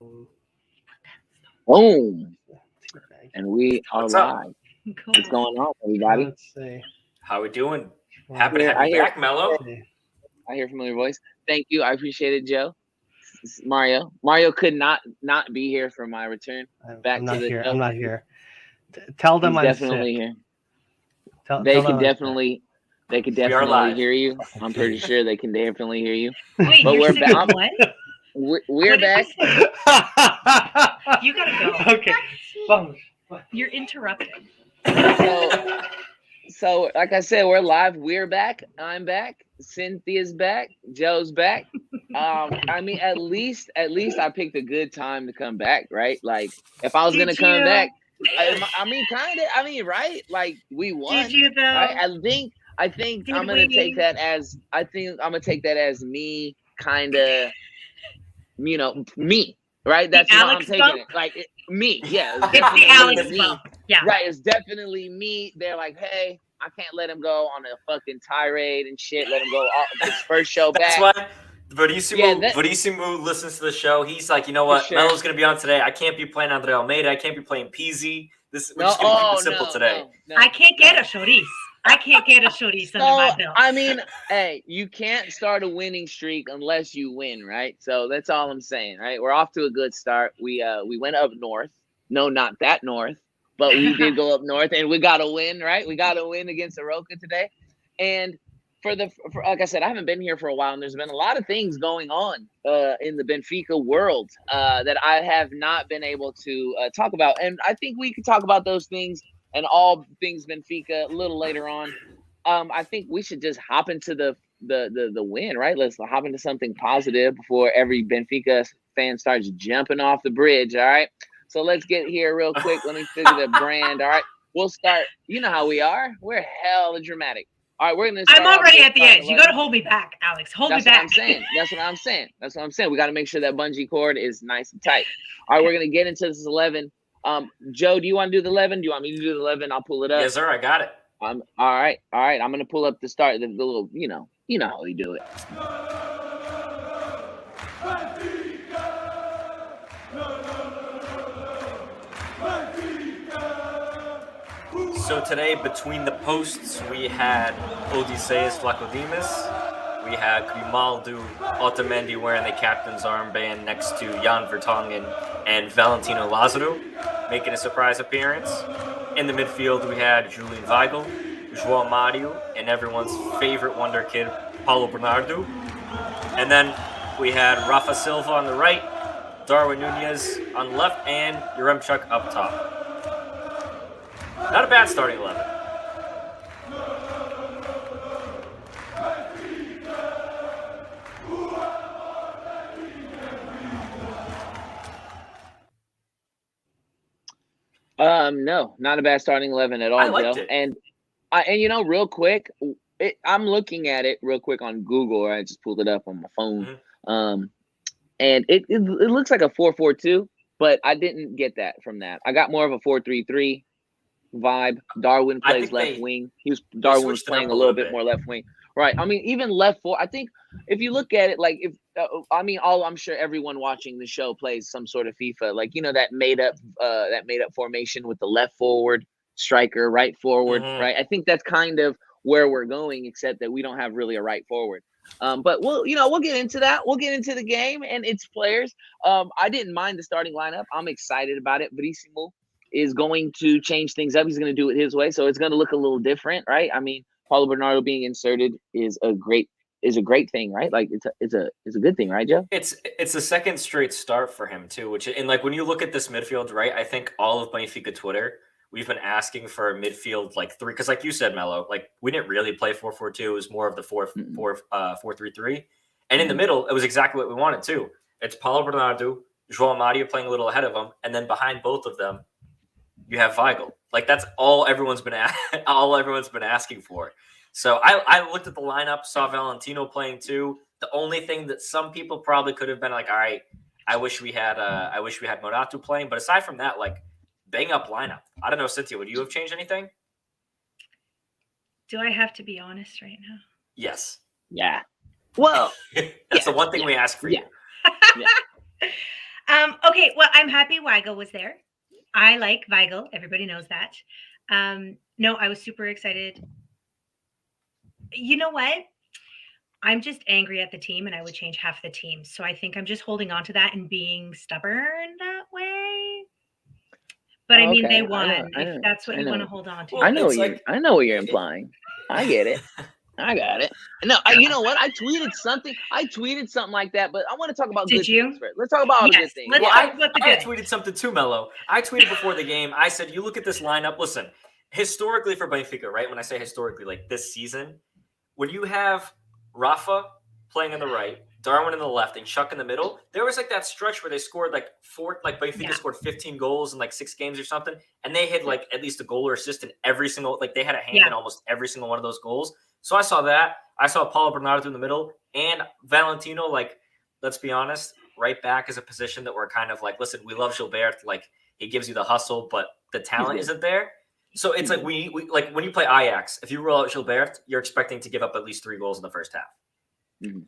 Boom. And we are What's up? live. What's going on, everybody? Let's see. How we doing? Happy to have I you hear- back, Mello. I hear a familiar voice. Thank you. I appreciate it, Joe. Mario. Mario could not be here for my return. Back I'm to not the here. show. I'm not here. Tell them He's I'm definitely sick. here. Tell They them could I'm sick. definitely live. hear you. I'm pretty sure they can definitely hear you. Wait, But you're we're sick back. of what? We're What did back. you say? You gotta go. Okay. Vamos. You're interrupting. So, like I said, we're live. We're back. I'm back. Cynthia's back. Joe's back. I mean, at least I picked a good time to come back, right? Like, if I was gonna come back, I mean, kind of. I mean, right? Like, we won. Did you though? Right? I think Did I'm gonna we? take that as. I think I'm gonna take that as me, kind of. Me. Right? That's how I'm Alex taking bump? it. Like me. Yeah. It's the definitely Alex me. bump. Yeah. Right, it's definitely me. They're like, hey, I can't let him go on a fucking tirade and shit. Let him go off his first show back. That's why Verissimo, Yeah, Verissimo listens to the show. He's like, you know what? sure. Melo's going to be on today. I can't be playing Andre Almeida. I can't be playing Peasy. We're just going to keep it simple today. No, I can't get a chorizo. I can't get a chorizo under my belt. I mean, hey, you can't start a winning streak unless you win, right? So that's all I'm saying, right? We're off to a good start. We went up north. No, not that north, but we did go up north, and we got a win, right? We got a win against Arouca today, and for like I said, I haven't been here for a while, and there's been a lot of things going on in the Benfica world that I have not been able to talk about, and I think we could talk about those things and all things Benfica a little later on. I think we should just hop into the win, right? Let's hop into something positive before every Benfica fan starts jumping off the bridge. All right. So let's get here real quick. Let me figure the brand. All right. We'll start. You know how we are. We're hella dramatic. All right. We're going to start. I'm already at the edge. You got to hold me back, Alex. Hold me back. That's what I'm saying. We got to make sure that bungee cord is nice and tight. All right. We're going to get into this 11. Joe, do you want to do the 11? Do you want me to do the 11? I'll pull it up. Yes, sir. I got it. All right. I'm going to pull up the start, the little, you know how we do it. So today, between the posts, we had Odysseus Vlachodimos. We had Grimaldo Otamendi wearing the captain's armband next to Jan Vertonghen and Valentino Lazaro making a surprise appearance. In the midfield, we had Julian Weigl, João Mario, and everyone's favorite wonder kid, Paulo Bernardo. And then we had Rafa Silva on the right, Darwin Nunez on the left, and Yaremchuk up top. Not a bad starting 11. No, not a bad starting 11 at all, I liked Joe. it. And real quick, I'm looking at it real quick on Google. I just pulled it up on my phone. Mm-hmm. And it looks like a 4-4-2, but I didn't get that from that. I got more of a 4-3-3 vibe. Darwin plays left wing. Darwin was playing a little bit more left wing. Right. I mean, even left forward. I think if you look at it, like I'm sure everyone watching the show plays some sort of FIFA, like that made up formation with the left forward striker, right forward, right. I think that's kind of where we're going, except that we don't have really a right forward. But we'll get into that. We'll get into the game and its players. I didn't mind the starting lineup. I'm excited about it. Verissimo is going to change things up. He's going to do it his way, so it's going to look a little different, right? I mean, Paulo Bernardo being inserted is a great thing, right? Like it's a good thing, right, Joe? It's the second straight start for him too, and like when you look at this midfield, right? I think all of Benfica Twitter, we've been asking for a midfield like three, because like you said, Mello, like we didn't really play 4-4-2. It was more of the 4-3-3, and in the middle, it was exactly what we wanted too. It's Paulo Bernardo, João Mario playing a little ahead of him, and then behind both of them, you have Weigl. Like that's all everyone's been asking for. So I looked at the lineup, saw Valentino playing too. The only thing that some people probably could have been like, all right, I wish we had Moratu playing. But aside from that, like bang up lineup. I don't know, Cynthia, would you have changed anything? Do I have to be honest right now? Yes. Yeah. Well, that's the one thing we ask for you. Okay, well, I'm happy Weigel was there. I like Weigel. Everybody knows that. No, I was super excited. You know what? I'm just angry at the team, and I would change half the team. So I think I'm just holding on to that and being stubborn that way. But I mean, they won. If that's what you want to hold on to. Well, I know what you're it- implying. I get it. I got it. No, you know what? I tweeted something like that, but I want to talk about good things first. Let's talk about all the good things. Let's talk about the I good. tweeted something too, Mello. I tweeted before the game. I said, you look at this lineup. Listen, historically for Benfica, right? When I say historically, like this season, when you have Rafa playing on the right, Darwin in the left, and Chuck in the middle, there was like that stretch where they scored like Benfica scored 15 goals in like 6 games or something, and they had like at least a goal or assist in every single, like they had a hand in almost every single one of those goals. So I saw that. I saw Paulo Bernardo in the middle, and Valentino, like, let's be honest, right back is a position that we're kind of like, listen, we love Gilbert, like he gives you the hustle, but the talent isn't there. So it's like we like when you play Ajax, if you roll out Gilbert, you're expecting to give up at least 3 goals in the first half.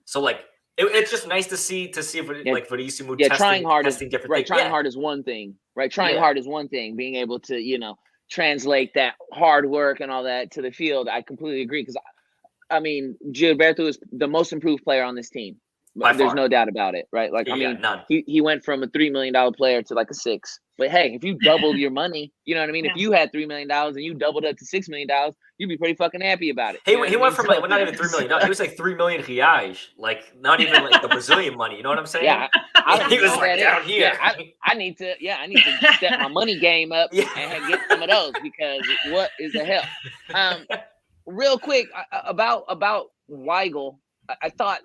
So like it's just nice to see if like Verissimo trying hard testing different things. Trying hard is one thing, right? Trying hard is one thing. Being able to translate that hard work and all that to the field, I completely agree, because I mean, Gilberto is the most improved player on this team. There's no doubt about it, right? Like, I mean, he went from a $3 million player to like a 6. But hey, if you doubled your money, you know what I mean? Yeah. If you had $3 million and you doubled up to $6 million, you'd be pretty fucking happy about it. He went from not even 3 million. No, he was like 3 million reais, like not even like the Brazilian money. You know what I'm saying? Yeah, he was like down here. Yeah, I need to step my money game up and get some of those, because what is the hell? Real quick about Weigel, I thought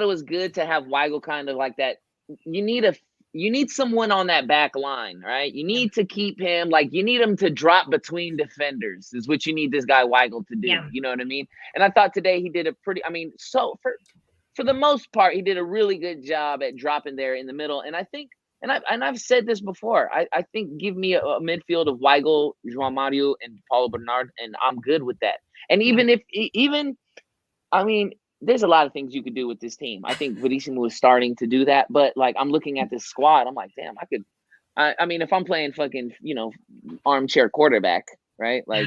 it was good to have Weigel kind of like that. You need someone on that back line, right? You need to keep him, like, you need him to drop between defenders is what you need this guy Weigel to do. Yeah. You know what I mean? And I thought today he did so for the most part, he did a really good job at dropping there in the middle. And I think, and I've said this before, I think give me a midfield of Weigel, João Mario, and Paulo Bernardo, and I'm good with that. And there's a lot of things you could do with this team. I think Verissimo is starting to do that, but like I'm looking at this squad, I'm like, damn, I mean, if I'm playing fucking, armchair quarterback, right? Like,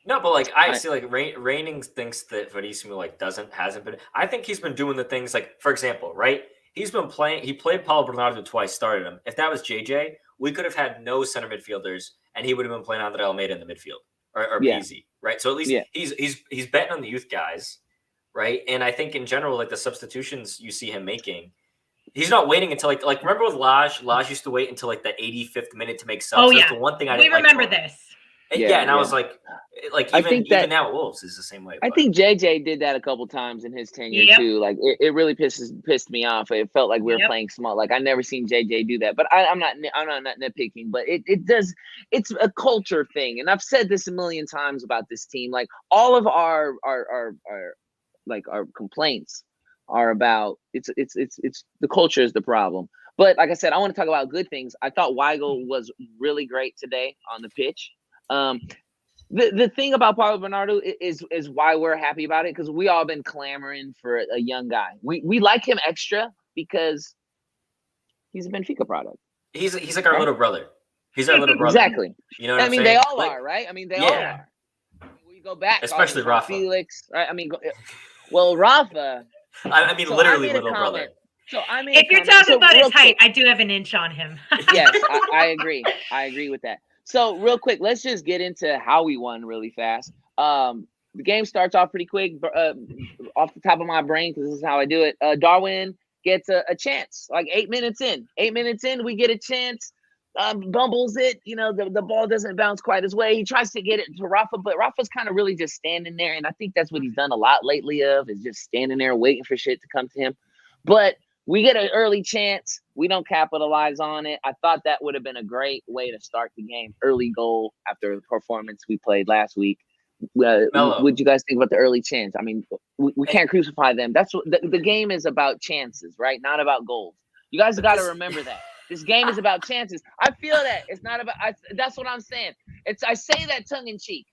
no, but like I see, like Raining thinks that Verissimo hasn't been. I think he's been doing the things, like, for example, right? He played Paulo Bernardo twice, started him. If that was JJ, we could have had no center midfielders, and he would have been playing Andre Almeida in the midfield or Pizzi, right? So at least he's betting on the youth guys. Right. And I think in general, like the substitutions you see him making, he's not waiting until like remember with Lage used to wait until like the 85th minute to make subs. Oh, yeah. That's the one thing I didn't remember like this. And I was like even now at Wolves is the same way. I think JJ did that a couple times in his tenure too. Like it really pissed me off. It felt like we were playing small. Like I never seen JJ do that. But I'm not nitpicking. But it does. It's a culture thing, and I've said this a million times about this team. Like all of our complaints are about it's the culture is the problem. But like I said, I want to talk about good things. I thought Weigel was really great today on the pitch. The thing about Paulo Bernardo is why we're happy about it, because we all been clamoring for a young guy. We like him extra because he's a Benfica product. He's like our little brother. He's our little brother. Exactly. You know what I'm saying? They all are, right? I mean, they all are. We go back, especially Rafa. Felix, right? I mean, well, Rafa. I mean, literally little brother. So if you're talking about his height, I do have an inch on him. Yes, I agree. I agree with that. So real quick, let's just get into how we won really fast. The game starts off pretty quick. Off the top of my brain, because this is how I do it. Darwin gets a chance. Like 8 minutes in. 8 minutes in, we get a chance. Bumbles it. The ball doesn't bounce quite his way. He tries to get it to Rafa, but Rafa's kind of really just standing there. And I think that's what he's done a lot lately is just standing there waiting for shit to come to him. But we get an early chance. We don't capitalize on it. I thought that would have been a great way to start the game. Early goal after the performance we played last week. What'd you guys think about the early chance? I mean, we can't crucify them. That's what the game is about, chances, right? Not about goals. You guys got to remember that. This game is about chances. I feel that. It's not about that's what I'm saying. I say that tongue in cheek.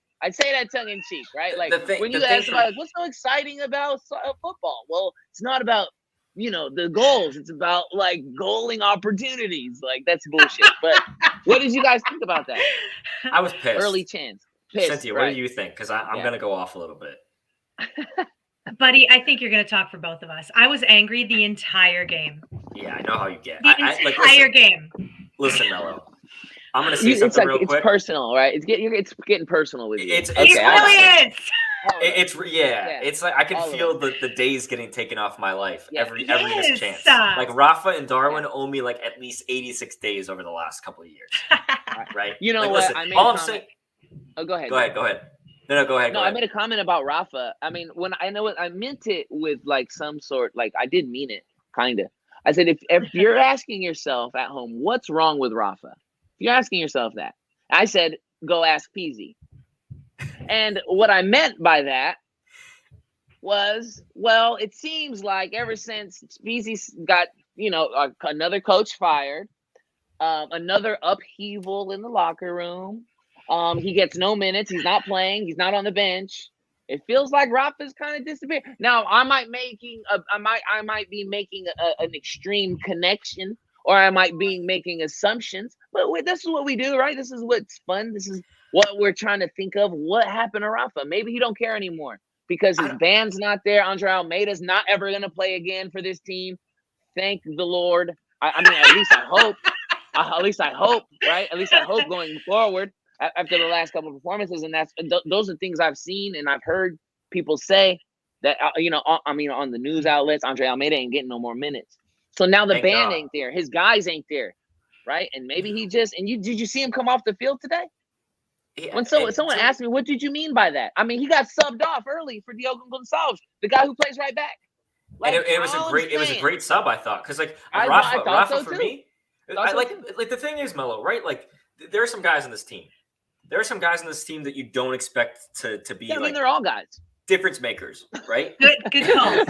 Right? Like when you ask about what's so exciting about football? Well, it's not about the goals. It's about like goaling opportunities. Like that's bullshit. But what did you guys think about that? I was pissed. Early chance. Pissed, Cynthia, right. what do you think? Because I'm going to go off a little bit. Buddy, I think you're going to talk for both of us. I was angry the entire game. Yeah, I know how you get. The entire game. Listen, Mello. I'm going to say something real quick. It's personal, right? It's getting personal with you. It really is. It's like I can feel the days getting taken off my life every missed chance. Like Rafa and Darwin owe me like at least 86 days over the last couple of years. Right? You know like, what? Listen, I made all I'm saying. Oh, go ahead. Go ahead. No, go ahead. No, I made a comment about Rafa. I mean, when I know it, I meant it with like some sort, like I did mean it, kind of. I said, if you're asking yourself at home, what's wrong with Rafa? If you're asking yourself that, I said, go ask Peasy. And what I meant by that was, well, it seems like ever since Peasy's got, another coach fired, another upheaval in the locker room. He gets no minutes. He's not playing. He's not on the bench. It feels like Rafa's kind of disappeared. Now, I might be making an extreme connection, or I might be making assumptions. But this is what we do, right? This is what's fun. This is what we're trying to think of. What happened to Rafa? Maybe he don't care anymore because his band's not there. Andre Almeida's not ever going to play again for this team. Thank the Lord. I mean, at least I hope. At least I hope, right? At least I hope going forward. After the last couple of performances, and those are things I've seen and I've heard people say that on the news outlets, Andre Almeida ain't getting no more minutes. So now the band ain't there, his guys ain't there, right? And maybe he did you see him come off the field today? Yeah, when someone asked me, what did you mean by that? I mean, he got subbed off early for Diogo Gonçalves, the guy who plays right back. Like, and it was a great sub, I thought, because like Rafa so for me, like the thing is, Mello, right? Like there are some guys on this team. There are some guys on this team that you don't expect to be. I mean, they're all guys. Difference makers, right? Good call.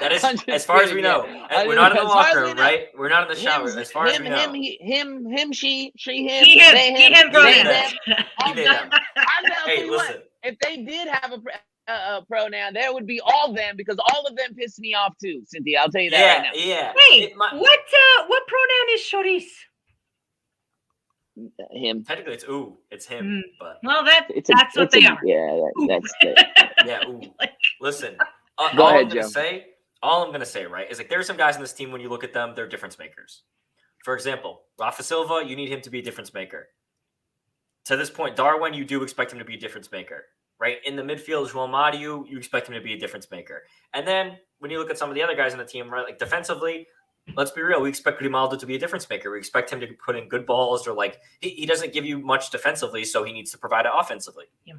That is, as far as we know. We're not in the locker room, right? We're not in the shower. As far as we know. Him, she, him, he, him, them. Hey, listen. If they did have a pronoun, there would be all them, because all of them piss me off too, Cynthia. I'll tell you that right now. Yeah. Hey, what pronoun is Choris? Him. Technically, it's him. But well, that's what they are. Yeah, that's yeah. Ooh. Listen, Go ahead, all I'm gonna say, right, is like there are some guys on this team when you look at them, they're difference makers. For example, Rafa Silva, you need him to be a difference maker. To this point, Darwin, you do expect him to be a difference maker, right? In the midfield, João Mario, you expect him to be a difference maker. And then when you look at some of the other guys on the team, right, like defensively, let's be real. We expect Grimaldo to be a difference maker. We expect him to put in good balls, or like he doesn't give you much defensively, so he needs to provide it offensively. Yeah.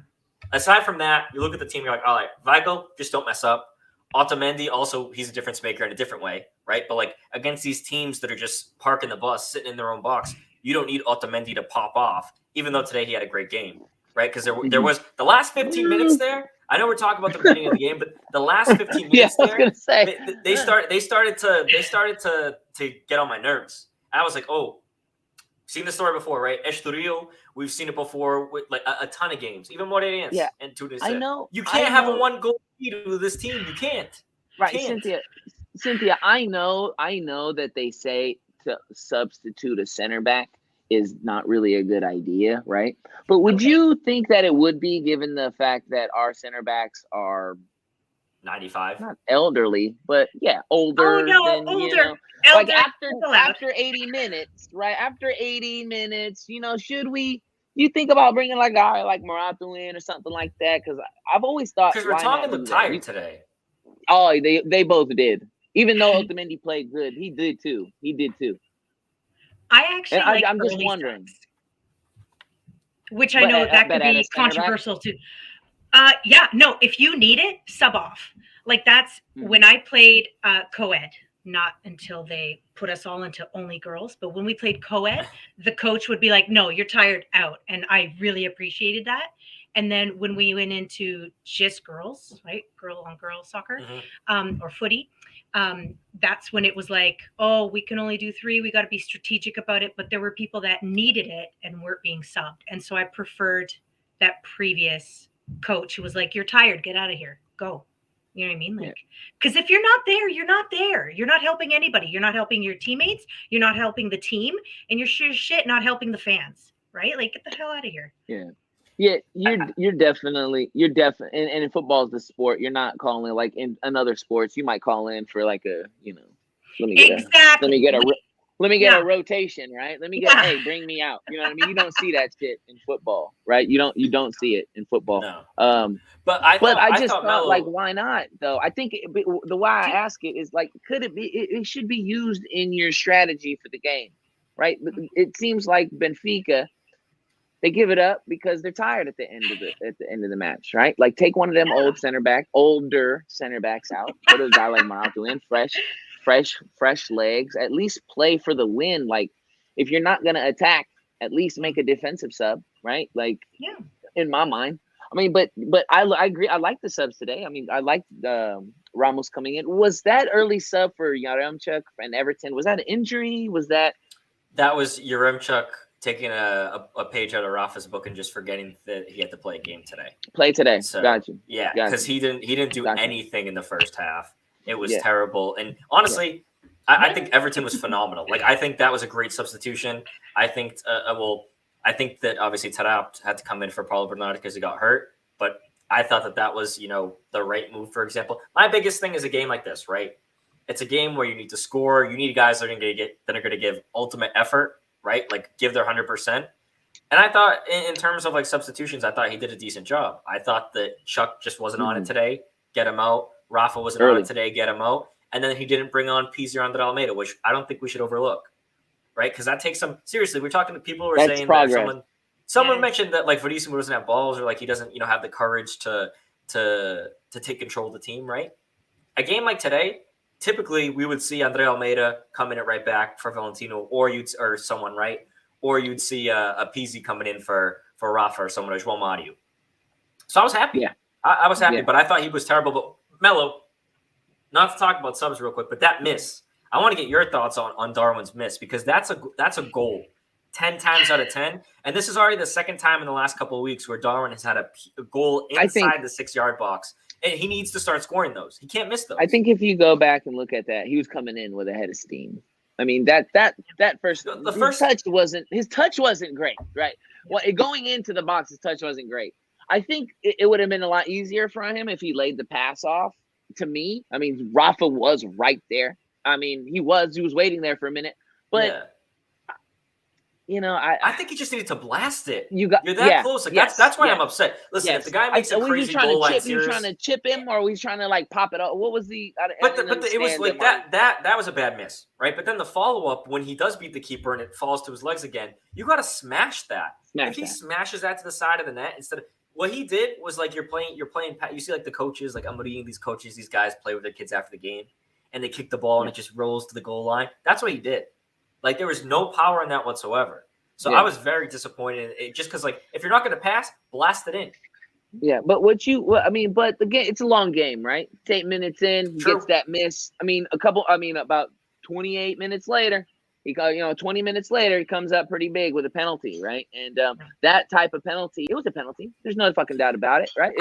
Aside from that, you look at the team, you're like, all right, Weigl, just don't mess up. Otamendi, also, he's a difference maker in a different way, right? But like against these teams that are just parking the bus, sitting in their own box, you don't need Otamendi to pop off, even though today he had a great game, right? Because there was the last 15 minutes there. I know we're talking about the beginning of the game, but the last 15 minutes they started to get on my nerves. And I was like, oh, seen the story before, right? Estoril, we've seen it before with like a ton of games, even Moreirense and Tunis. I know. You can't have a one goal lead with this team. You can't. Right, Cynthia, I know that they say to substitute a center back is not really a good idea, right? But would you think that it would be, given the fact that our center backs are 95, not elderly, but older? Older. Like after 80 minutes, right? After 80 minutes, should we? You think about bringing like a guy like Morata in or something like that? Because I've always thought, because Vertonghen looked tired today. Oh, they both did. Even though Otamendi played good, he did too. I actually I'm just wondering. Subs, which I know that could be controversial too. If you need it, sub off. Like that's when I played co-ed, not until they put us all into only girls. But when we played co-ed, the coach would be like, no, you're tired, out. And I really appreciated that. And then when we went into just girls, right? Girl on girl soccer, or footy, that's when it was like, oh, we can only do 3. We got to be strategic about it. But there were people that needed it and weren't being subbed. And so I preferred that previous coach who was like, you're tired, get out of here, go. You know what I mean? Like, because if you're not there, you're not there. You're not helping anybody. You're not helping your teammates. You're not helping the team, and you're sure shit not helping the fans, right? Like, get the hell out of here. Yeah. Yeah, you're definitely and in football is the sport. You're not calling like in other sports. You might call in for like a let me get a rotation, right? Let me get hey, bring me out. You know what I mean? You don't see that shit in football, right? You don't see it in football. No. But I thought thought like, why not though? I think the why I ask it is like, could it be? It should be used in your strategy for the game, right? It seems like Benfica. They give it up because they're tired at the end of the match, right? Like take one of them older center backs out, put a guy like Arouca in, fresh legs. At least play for the win. Like if you're not gonna attack, at least make a defensive sub, right? Like in my mind, I mean, but I agree. I like the subs today. I mean, I liked Ramos coming in. Was that early sub for Yaremchuk and Everton? Was that an injury? Was that was Yaremchuk taking a page out of Rafa's book and just forgetting that he had to play a game today. Play today. So, got you. Yeah, because he didn't do anything in the first half. It was terrible. And honestly, I think Everton was phenomenal. Like I think that was a great substitution. I think that obviously Tarap had to come in for Paulo Bernardo because he got hurt. But I thought that was the right move. For example, my biggest thing is a game like this, right? It's a game where you need to score. You need guys that are going to give ultimate effort. Right? Like give their 100%. And I thought in terms of like substitutions, I thought he did a decent job. I thought that Chuck just wasn't on it today. Get him out. Rafa wasn't on it today. Get him out. And then he didn't bring on Pizarro and Almeida, which I don't think we should overlook. Right? Because that takes some seriously. We're talking to people who are saying progress. That someone mentioned that like Verissimo doesn't have balls or like he doesn't, have the courage to take control of the team, right? A game like today, typically, we would see Andre Almeida come in at right back for Valentino, or someone, right? Or you'd see a Pizzi coming in for Rafa or someone, or João Mario. So I was happy. Yeah. I was happy, but I thought he was terrible. But Mello, not to talk about subs real quick, but that miss, I want to get your thoughts on Darwin's miss because that's a goal 10 times out of 10. And this is already the second time in the last couple of weeks where Darwin has had a goal inside the 6-yard box. And he needs to start scoring those. He can't miss those. I think if you go back and look at that, he was coming in with a head of steam. I mean, that first his touch wasn't great, right? Well, going into the box, his touch wasn't great. I think it would have been a lot easier for him if he laid the pass off to me. I mean, Rafa was right there. I mean, he was waiting there for a minute, but I think he just needed to blast it. You're that close. Like that's why I'm upset. Listen, if the guy makes a crazy goal line series, you trying to chip him, or was trying to like pop it up? What was the? But it was like that was a bad miss, right? But then the follow up when he does beat the keeper and it falls to his legs again, you got to smash that. If he smashes that to the side of the net instead of what he did was like you're playing. You see like the coaches, like I'm reading these coaches, these guys play with their kids after the game, and they kick the ball and it just rolls to the goal line. That's what he did. Like there was no power in that whatsoever. So I was very disappointed just because, like, if you're not going to pass, blast it in. Yeah, but but the game, it's a long game, right? It's 8 minutes in, he gets that miss. About 28 minutes later, 20 minutes later, he comes up pretty big with a penalty, right? And that type of penalty, it was a penalty. There's no fucking doubt about it, right?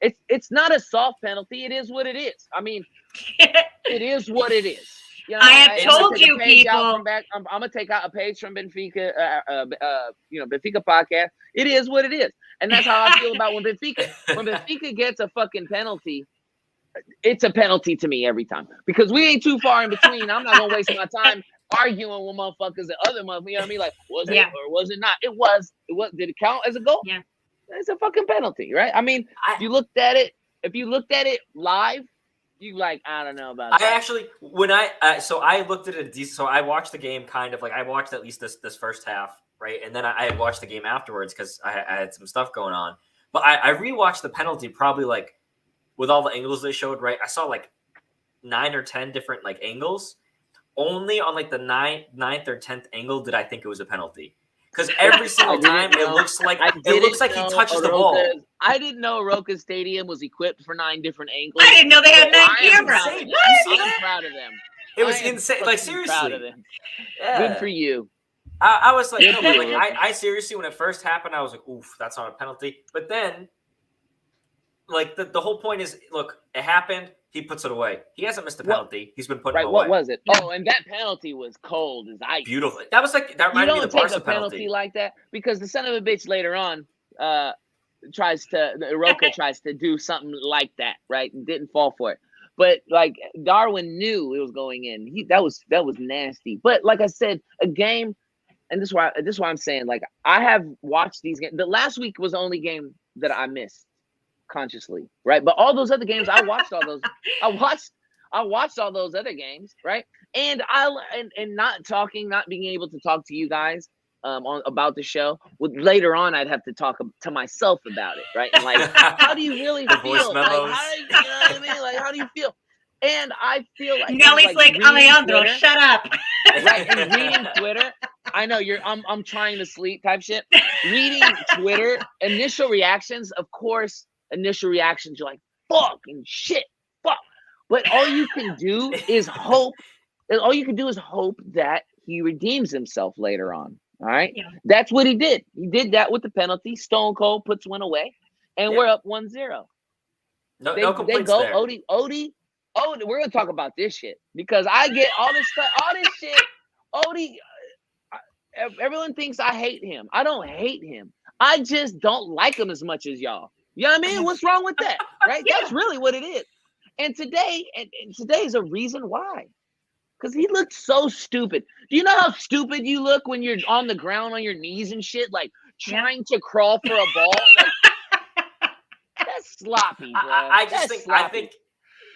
It's not a soft penalty. It is what it is. I mean, it is what it is. I have told you, people. I'm gonna take out a page from Benfica, Benfica podcast. It is what it is, and that's how I feel about when Benfica gets a fucking penalty. It's a penalty to me every time because we ain't too far in between. I'm not gonna waste my time arguing with motherfuckers and other motherfuckers. You know what I mean? Like, was it or was it not? It was. Did it count as a goal? Yeah, it's a fucking penalty, right? I mean, if you looked at it live. You I don't know about that. I actually, when I looked at it, so I watched the game kind of like, I watched at least this first half, right? And then I had watched the game afterwards because I had some stuff going on. But I rewatched the penalty probably like with all the angles they showed, right? I saw like 9 or 10 different like angles. Only on like the ninth or 10th angle did I think it was a penalty. Because every single time it looks like he touches the ball. I didn't know Arouca Stadium was equipped for 9 different angles. I didn't know they had 9 cameras. I'm proud of them. It was insane. Like seriously, proud of them. Yeah. Good for you. I was like, I seriously, when it first happened, I was like, oof, that's not a penalty. But then like the whole point is, look, it happened. He puts it away. He hasn't missed a penalty. He's been putting them away. What was it? Oh, and that penalty was cold as ice. Beautiful. That reminded me of the Barca penalty like that because the son of a bitch later on Arouca tries to do something like that, right? And didn't fall for it. But like Darwin knew it was going in. That was nasty. But like I said, a game, and this is why I'm saying, like, I have watched these games. The last week was the only game that I missed consciously, right? But all those other games, I watched all those. I watched all those other games, right? And not being able to talk to you guys about the show. Later on, I'd have to talk to myself about it, right? And like, how do you really feel? Like, you know what I mean? Like, how do you feel? And I feel like Nelly's like Alejandro, Twitter, shut up. Right, and reading Twitter. I know I'm trying to sleep type shit. Reading Twitter, initial reactions, of course, you're like, fucking shit, fuck. But all you can do is hope. All you can do is hope that he redeems himself later on. All right. Yeah. That's what he did. He did that with the penalty. Stone Cold puts one away, and we're up 1-0. No complaints there. Odie, we're gonna talk about this shit because I get all this stuff, all this shit. Odie, everyone thinks I hate him. I don't hate him. I just don't like him as much as y'all. You know what I mean? What's wrong with that? Right? Yeah. That's really what it is. And today is a reason why. Because he looked so stupid. Do you know how stupid you look when you're on the ground on your knees and shit, like trying to crawl for a ball? Like, that's sloppy, bro. I think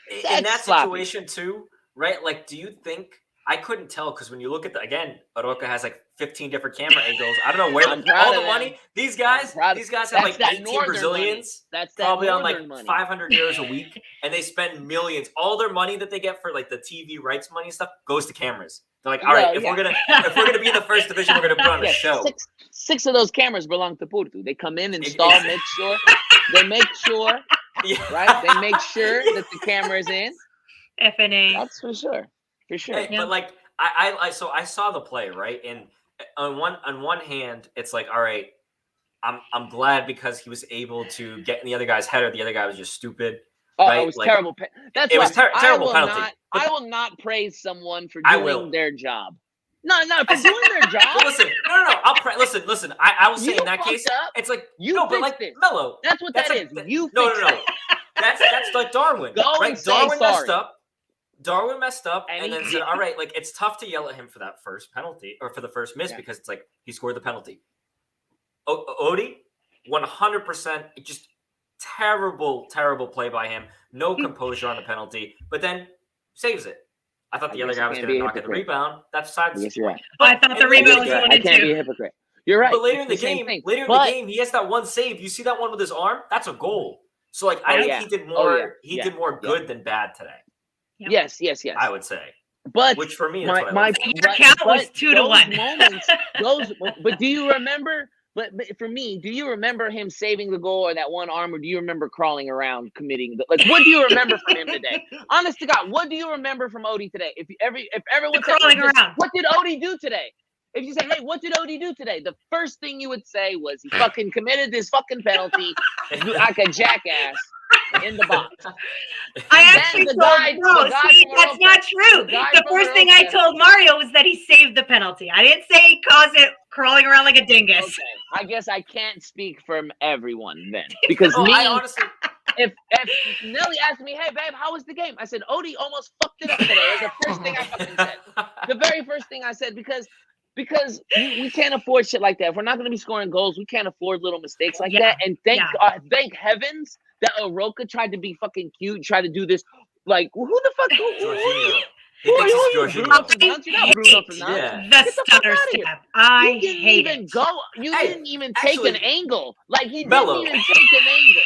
in that situation too, right? Like, do you think I couldn't tell because when you look at Arouca has like 15 different camera angles. I don't know where all the money. These guys have like 18 Brazilians. That's probably on like 500 euros a week, and they spend millions. All their money that they get for like the TV rights money and stuff goes to cameras. They're like, all right, if we're gonna be in the first division, we're gonna put on a show. Six of those cameras belong to Porto. They come in, install, make sure, right? They make sure that the camera is in. FNA. That's for sure. For sure. Hey, but like I saw the play, right? And on one hand, it's like, all right, I'm glad because he was able to get in the other guy's header. The other guy was just stupid. Oh, right? It was terrible. That's terrible penalty. I will not praise someone for doing their job. No, for doing their job. Listen, no. Listen. I will say in that case, it's like but like this. Mello. That's what that is. No. That's like Darwin. Right? Darwin messed up and then said, all right, like it's tough to yell at him for that first penalty or for the first miss because it's like he scored the penalty. Odie, 100%, just terrible play by him. No composure on the penalty, but then saves it. I thought the other guy was going to knock at the rebound. That's besides the point. You're right. I thought the rebound was going I can't be a hypocrite. You're right. But later in the game, he has that one save. You see that one with his arm? That's a goal. So like I think he did more. He did more good than bad today. Yes. I would say, but which for me, my count was 2-1. But do you remember? But for me, do you remember him saving the goal or that one arm, or do you remember crawling around committing what do you remember from him today? Honest to God, what do you remember from Odie today? If everyone said, crawling around, what did Odie do today? If you say, hey, what did Odie do today? The first thing you would say was he fucking committed this fucking penalty like a jackass. In the box. I actually that's not true. The first thing I told Mario was that he saved the penalty. I didn't say he caused it crawling around like a dingus. Okay. I guess I can't speak for everyone then. Because I honestly... if Nelly asked me, hey, babe, how was the game? I said, Odie almost fucked it up today. It was the first thing I fucking said. The very first thing I said, because we can't afford shit like that. If we're not going to be scoring goals, we can't afford little mistakes like that. And thank heavens that Arouca tried to be fucking cute, tried to do this. Like, who the fuck? Who are you? The stutter step. I hate it. You didn't even take an angle. Like, he didn't even take an angle.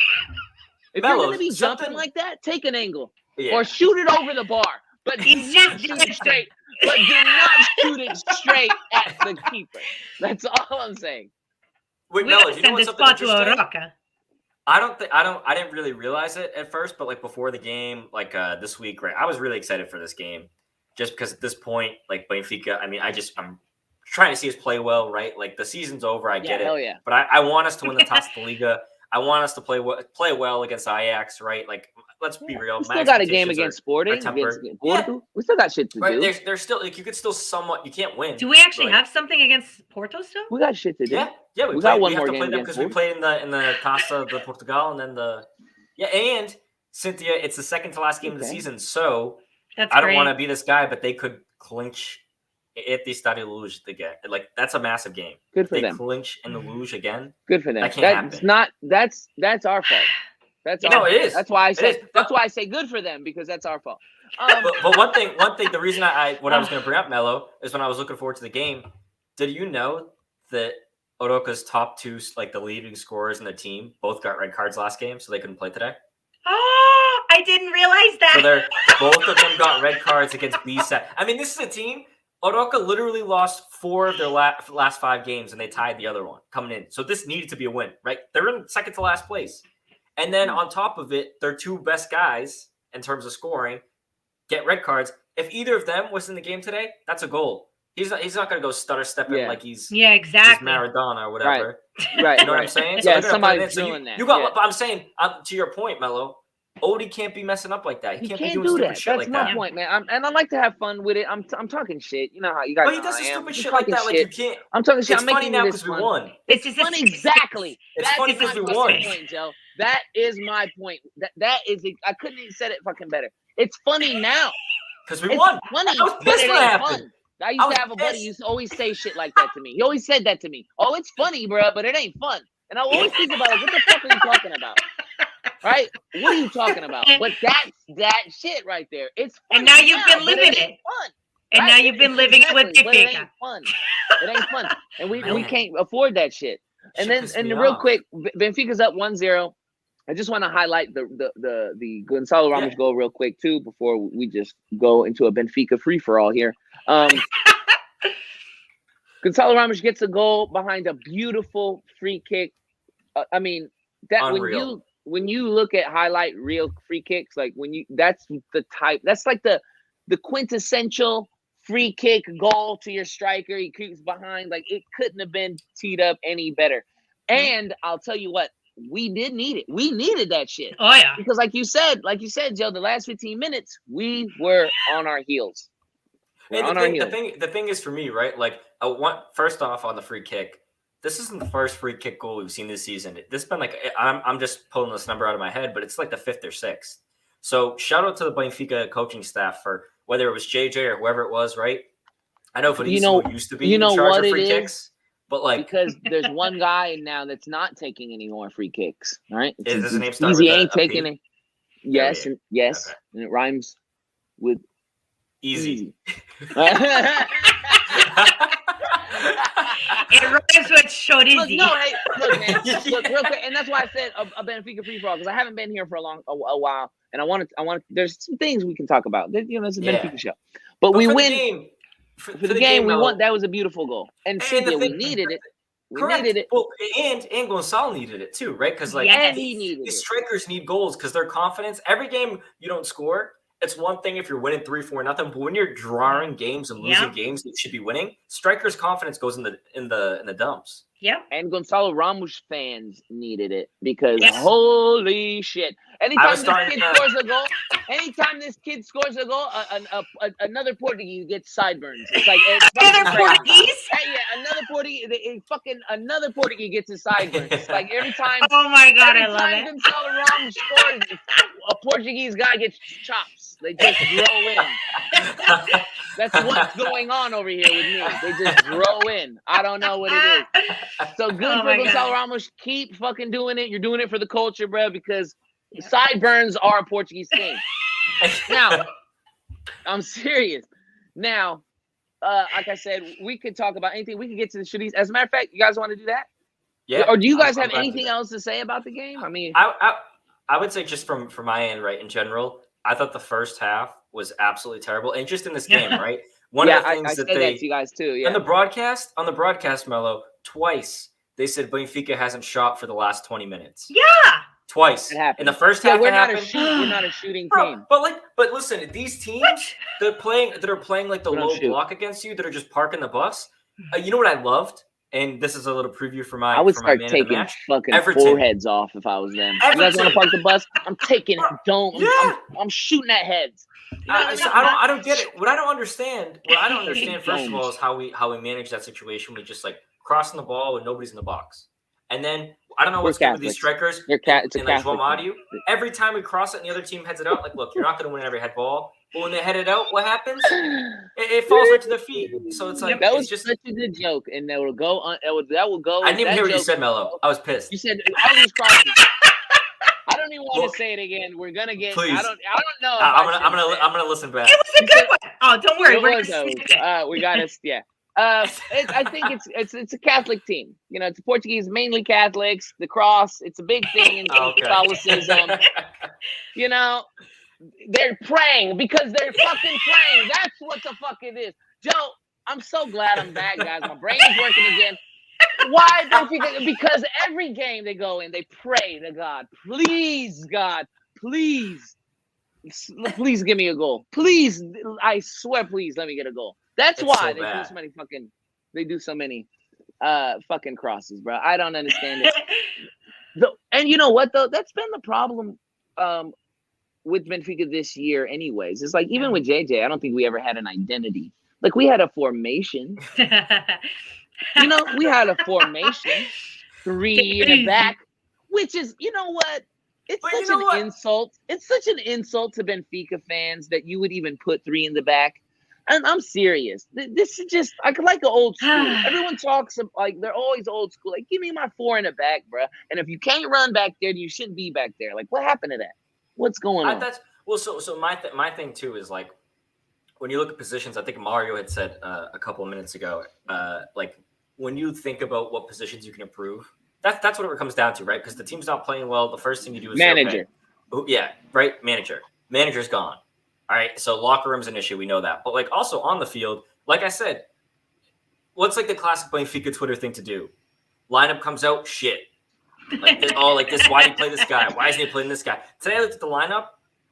If you're going to be jumping like that, take an angle. Or shoot it over the bar. But do not shoot it straight. But do not shoot it straight at the keeper. That's all I'm saying. Wait, Mello, do you know what's something interesting? I didn't really realize it at first, but like before the game, like this week, right? I was really excited for this game just because at this point, like Benfica, I mean, I'm trying to see us play well, right? Like the season's over, I get it. Hell yeah. But I want us to win the Taça da Liga. I want us to play well against Ajax, right? Like, let's be real. We still got a game against Sporting. Porto. We still got shit to do. There's still like you could still somewhat. You can't win. Do we actually have something against Porto still? We got shit to do. Yeah. We got one more game game because we played in the Taça de Portugal and then and Cynthia, it's the second to last game of the season, so I don't want to be this guy, but they could clinch at the Estadio Luz again. Like that's a massive game. Good for them. They clinch in the Luz again. Good for them. That can't happen. That's our fault. It is. That's why I say good for them because that's our fault. But one thing, the reason I was going to bring up Melo is when I was looking forward to the game. Did you know that Arouca's top two, like the leading scorers in the team, both got red cards last game, so they couldn't play today? Oh, I didn't realize that. So both of them got red cards against BSAT. I mean, this is a team. Arouca literally lost 4 of their last 5 games, and they tied the other one coming in. So this needed to be a win, right? They're in second to last place. And then on top of it, their 2 best guys in terms of scoring get red cards. If either of them was in the game today, that's a goal. He's not going to go stutter stepping like he's exactly he's Maradona or whatever. Right. You know what I'm saying? So somebody's doing that. But I'm saying to your point, Melo, Odie can't be messing up like that. He can't be doing stupid shit like that. That's my point, man. And I like to have fun with it. I'm talking shit. You know how you guys. But he does stupid shit like that. Like you can't. I'm talking shit. It's funny now because we won. It's funny, exactly. It's funny because we won. Point, Joe. That is my point. That is. I couldn't even said it fucking better. It's funny now because we won. Funny, I was pissed when it happened. I used to have a buddy who used to always say shit like that to me. He always said that to me. Oh, it's funny, bro, but it ain't fun. And I always think about it. What the fuck are you talking about? Right? What are you talking about? But that's that shit right there. It's funny. And now you've been living it. Fun. And now you've been living it with Benfica. It ain't fun. It ain't fun. And we can't afford that shit. And real quick, Benfica's up 1-0. I just want to highlight the Gonzalo Ramos goal real quick too before we just go into a Benfica free for all here. Gonzalo Ramos gets a goal behind a beautiful free kick. I mean that Unreal. when you look at highlight reel free kicks, like that's the type. That's like the quintessential free kick goal to your striker. He creeps behind. Like it couldn't have been teed up any better. And I'll tell you what. We did need it. We needed that shit. Oh yeah. Because like you said, Joe, the last 15 minutes, we were on our heels. The thing is for me, right? Like first off on the free kick, this isn't the first free kick goal we've seen this season. This has been like I'm just pulling this number out of my head, but it's like the 5th or 6th. So shout out to the Benfica coaching staff for whether it was JJ or whoever it was, right? I know Felicio used to be in charge of free kicks. But like because there's one guy now that's not taking any more free kicks, right? Does his name start Easy with ain't taking it. Yes, and yes, okay. And it rhymes with easy. It rhymes with short easy. Look, man. Look, real quick, and that's why I said a Benfica free for all because I haven't been here for a while, and I want. There's some things we can talk about. It's a Benfica show, but we win. For the game, we won. That was a beautiful goal, and Cynthia, we needed it. Correct. Needed it. Well, and Gonzalo needed it too, right? Because these strikers need goals because their confidence. Every game you don't score, it's one thing if you're winning 3-4-0, but when you're drawing games and losing games that you should be winning, strikers' confidence goes in the dumps. Yeah. And Gonzalo Ramos fans needed it because holy shit. Anytime this kid scores a goal, another Portuguese gets sideburns. It's like another Portuguese? Another Portuguese. Another Portuguese gets his sideburns. It's like every time. Oh my god, I love it. Gonzalo Ramos scores, a Portuguese guy gets chops. They just grow in. That's what's going on over here with me. They just grow in. I don't know what it is. So good for Gonzalo Ramos. Keep fucking doing it. You're doing it for the culture, bro, because sideburns are a Portuguese thing. Now, I'm serious. Now, like I said, we could talk about anything. We could get to the shooties. As a matter of fact, you guys want to do that? Yeah. Or do you guys have anything else to say about the game? I mean, I would say just from my end, right, in general, I thought the first half was absolutely terrible. And just in this game, right? One of the things I said that to you guys too. Yeah. On the broadcast, Melo, twice they said Benfica hasn't shot for the last 20 minutes. Yeah. Twice. In the first half, we're not a shooting team. But listen, these teams that are playing like the low block against you, that are just parking the bus. You know what I loved? and this is a little preview for my I would for my start man of the taking match. fucking Everton. foreheads off if I was them. You guys want Everton. to park the bus? I'm taking don't. Yeah. I'm shooting at heads. You know what I So mean? I don't get it. What I don't understand first of all, Domes. is how we manage that situation. We just like crossing the ball when nobody's in the box, and then I don't know what's good with these strikers. It's a and like Catholic João thing. Mario, every time we cross it and the other team heads it out, like, look, you're not going to win every head ball. But when they head it out, what happens? It falls right to their feet. So it's like that was it's just such a good joke, and that will go on. That will go. I didn't even that hear what you joke- said, Mello. I was pissed. You said all these crosses. I don't even want to say it again. We're gonna get. Please. I don't know. I'm gonna listen back. It was a good one. Oh, don't worry. We're It gonna was, sneak it. we got us. Yeah. I think it's a Catholic team. You know, it's Portuguese, mainly Catholics. The cross, it's a big thing in Catholicism. You know, they're praying because they're fucking praying. That's what the fuck it is. Joe, I'm so glad I'm back, guys. My brain is working again. Why don't you? Because every game they go in, they pray to God. Please, God, please give me a goal. Please, I swear, please let me get a goal. That's why they do so many fucking. They do so many fucking crosses, bro. I don't understand it. And you know what though? That's been the problem with Benfica this year, anyways. It's like even with JJ, I don't think we ever had an identity. Like we had a formation. You know, we had a formation, 3 in the back, which is, you know what? It's such an insult. It's such an insult to Benfica fans that you would even put 3 in the back. And I'm serious. This is just like an old school. Everyone talks like they're always old school. Like, give me my 4 in the back, bro. And if you can't run back there, you shouldn't be back there. Like, what happened to that? What's going on? So my thing too is like when you look at positions. I think Mario had said a couple of minutes ago, like when you think about what positions you can improve, that's what it comes down to, right? Because the team's not playing well. The first thing you do is manager. Yeah, right. Manager's gone. All right, so locker room's an issue. We know that. But, like, also on the field, like I said, what's, like, the classic Benfica Twitter thing to do? Lineup comes out, shit. Like, this, why did he play this guy? Why isn't he playing this guy? Today I looked at the lineup.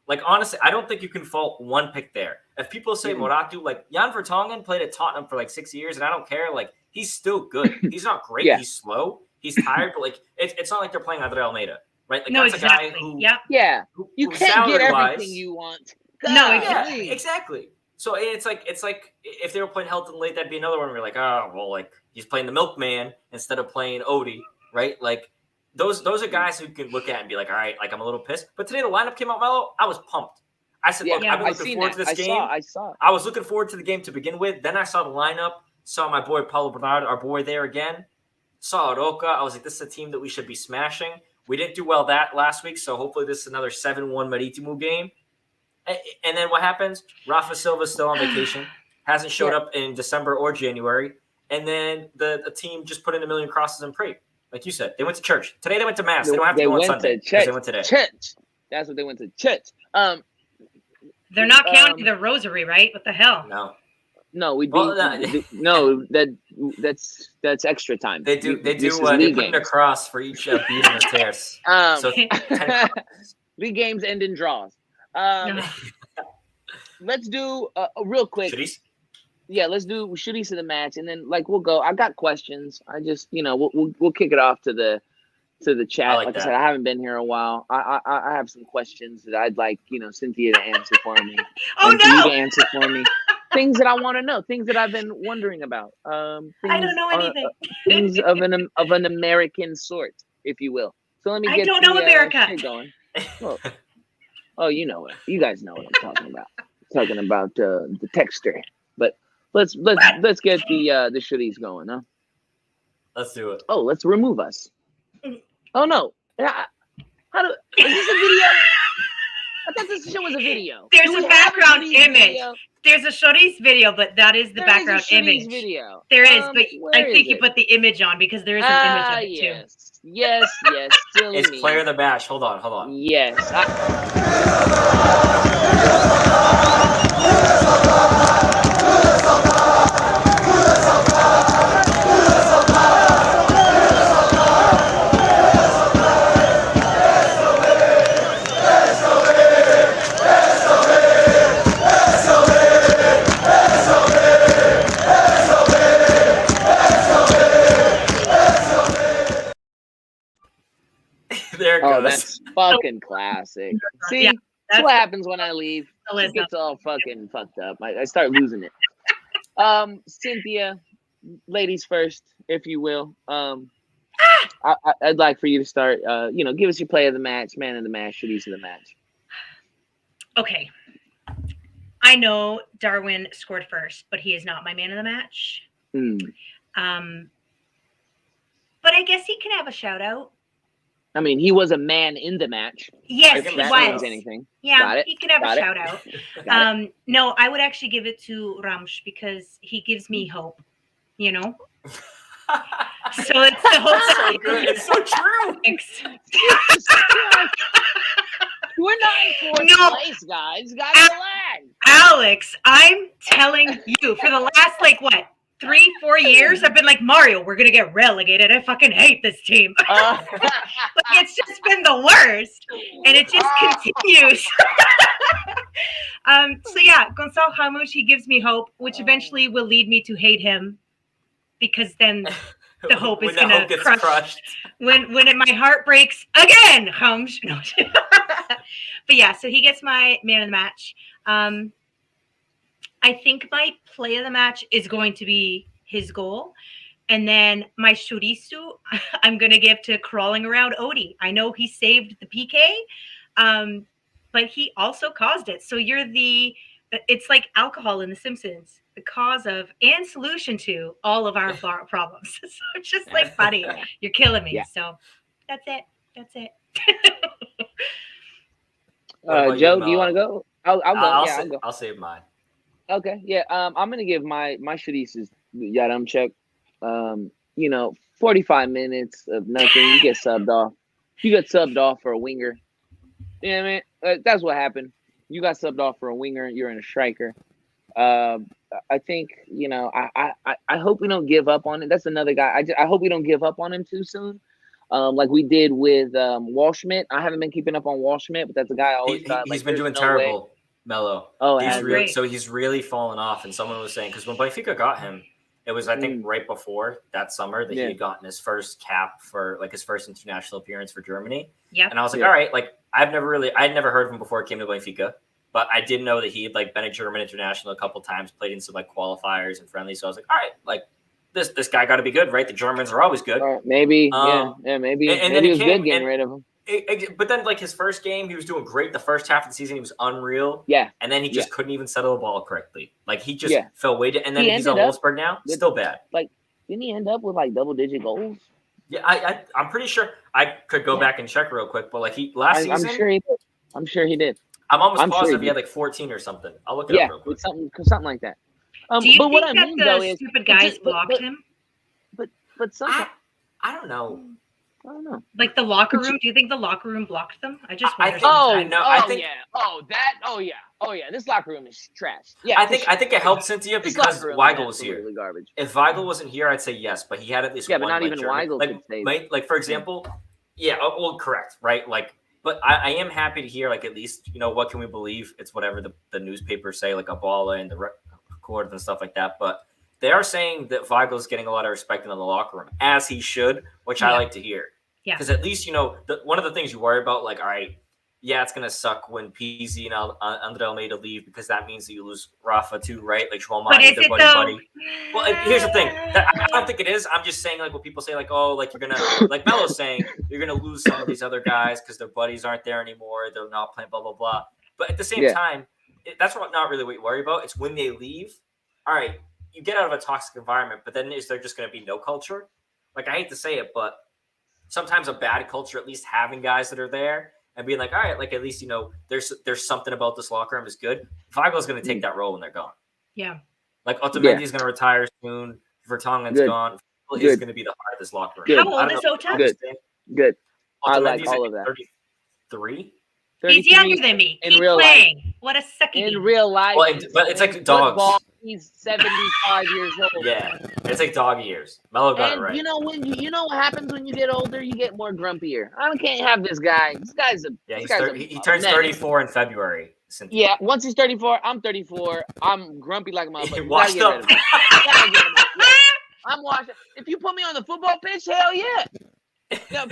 Like, honestly, I don't think you can fault one pick there. If people say Moratu, like, Jan Vertonghen played at Tottenham for, like, 6 years, and I don't care. Like, he's still good. He's not great. Yeah. He's slow. He's tired. But, like, it's not like they're playing Andre Almeida, right? Like, no, that's exactly. a guy who... Yeah. You can't get everything you want. God, no, exactly. So it's like if they were playing Helton late, that'd be another one where you're like, oh, well, like he's playing the milkman instead of playing Odie, right? Like those are guys who can look at and be like, all right, like I'm a little pissed. But today the lineup came out mellow. I was pumped. I said, look, I've been looking forward to this game. I saw. I was looking forward to the game to begin with. Then I saw the lineup, saw my boy Paulo Bernardo, our boy there again. Saw Arouca. I was like, this is a team that we should be smashing. We didn't do well that last week, so hopefully this is another 7-1 Marítimo game. And then what happens? Rafa Silva's still on vacation, hasn't showed up in December or January. And then the team just put in 1 million crosses and prayed. Like you said, they went to church. Today they went to mass. They don't have to go on Sunday because they went today. Church. That's what they went to, church. They're not counting the rosary, right? What the hell? No, we do. No, that's extra time. They do. They put in a cross for each beat in the tears. So 10 league games end in draws. Let's do real quick. Shooties? Yeah, let's do shooties of the match, and then we'll go. I got questions. I just we'll kick it off to the chat. Like I said, I haven't been here a while. I have some questions that I'd like Cynthia to answer for me. You to answer for me. Things that I want to know. Things that I've been wondering about. I don't know anything. Things of an American sort, if you will. So let me get. I don't know America. Going. Oh, you know it. You guys know what I'm talking about. Talking about the texture. But let's get the shitties going, huh? Let's do it. Oh, let's remove us. Oh no. Is this a video? I thought this shit was a video. There's a background image. There's a Shorty's video, but that is the background image. Video. There is, but I think you put the image on because there is an image of it too. Yes. Still it's Claire the Bash. Hold on. Yes. fucking classic. See, Yeah, that's what happens when I leave. Alyssa. It gets all fucking fucked up. I start losing it. Cynthia, ladies first, if you will. I'd like for you to start. Give us your play of the match, man of the match, shooties of the match. Okay. I know Darwin scored first, but he is not my man of the match. But I guess he can have a shout out. I mean, he was a man in the match. Yes, he was. Anything. Yeah, he can have a shout out. No, I would actually give it to Ramsh because he gives me hope. So it's the whole so good. It's so true. We're not in fourth place, guys. Guys, relax. Alex, I'm telling you, for the last 3-4 years, I've been like, Mario, we're gonna get relegated. I fucking hate this team. It's just been the worst, and it just continues. So yeah, Gonçalo Ramos, he gives me hope, which eventually will lead me to hate him, because then the hope is gonna crush. When my heart breaks again, Ramos. No. But yeah, so he gets my man of the match. I think my play of the match is going to be his goal. And then my chorizo, I'm going to give to crawling around Odie. I know he saved the PK, but he also caused it. So it's like alcohol in The Simpsons, the cause of and solution to all of our problems. So it's just like, buddy, you're killing me. Yeah. So that's it. Joe, do you want to go? I'll go. I'll save mine. Okay, yeah. I'm gonna give my chorizos Yaramchuk. 45 minutes of nothing. You get subbed off. You get subbed off for a winger. Yeah, man. That's what happened. You got subbed off for a winger. You're in a striker. I think I hope we don't give up on it. That's another guy. I hope we don't give up on him too soon. Like we did with Walschmidt. I haven't been keeping up on Walschmidt, but that's a guy I always thought. He's been doing terrible. Mello. Oh, he's really fallen off. And someone was saying, because when Benfica got him, it was, I think, right before that summer that he had gotten his first cap for his first international appearance for Germany. Yeah. And I was like, all right, I'd never heard of him before it came to Benfica, but I did know that he had been a German international a couple times, played in some qualifiers and friendlies. So I was like, all right, this guy got to be good, right? The Germans are always good. Maybe, maybe. And then he was good getting rid of him. But then, his first game, he was doing great. The first half of the season, he was unreal. Yeah. And then he just couldn't even settle the ball correctly. He just fell way down. And then he's on Wolfsburg now. Still bad. Didn't he end up with double-digit goals? Yeah, I'm pretty sure. I could go back and check real quick, but last season, I'm sure he did. I'm almost positive he had 14 or something. I'll look it up real quick. Something like that. Do you think that the stupid guys blocked him? But sometimes I don't know. I don't know. The locker room. Do you think the locker room blocked them? I just wonder. This locker room is trash. Yeah, I think it helped Cynthia because Weigl was here. Really garbage. If Weigl wasn't here, I'd say yes, but he had at least one. But not even Weigl could say. For example, correct, right? But I am happy to hear at least what can we believe? It's whatever the newspapers say, a Bala and the records and stuff like that, but. They are saying that Weigl's getting a lot of respect in the locker room, as he should, which I like to hear. Yeah. Because at least, one of the things you worry about, all right, it's going to suck when PZ and Andre Almeida leave because that means that you lose Rafa too, right? Joel Mane, their buddy. Well, here's the thing. I don't think it is. I'm just saying, what people say, you're going to, Melo's saying, you're going to lose some of these other guys because their buddies aren't there anymore. They're not playing, blah, blah, blah. But at the same time, that's not really what you worry about. It's when they leave. All right. You get out of a toxic environment, but then is there just going to be no culture? I hate to say it, but sometimes a bad culture, at least having guys that are there and being all right, at least, there's something about this locker room is good. Weigl's going to take that role when they're gone. Yeah. Otamendi's going to retire soon. Vertonghen's gone. He's going to be the heart of this locker room. How old is Ota? Good. I like all of that. 33? He's younger than me. Keep playing. Life. What a sucky. In real life. Well, but it's like dogs. Football, he's 75 years old. Yeah. It's like dog years. Melo got it right. What happens when you get older? You get more grumpier. I can't have this guy. This guy's he turns 34 in February. Yeah, once he's 34, I'm 34. I'm grumpy like a motherfucker. Washed up. I'm washed up. If you put me on the football pitch, hell yeah.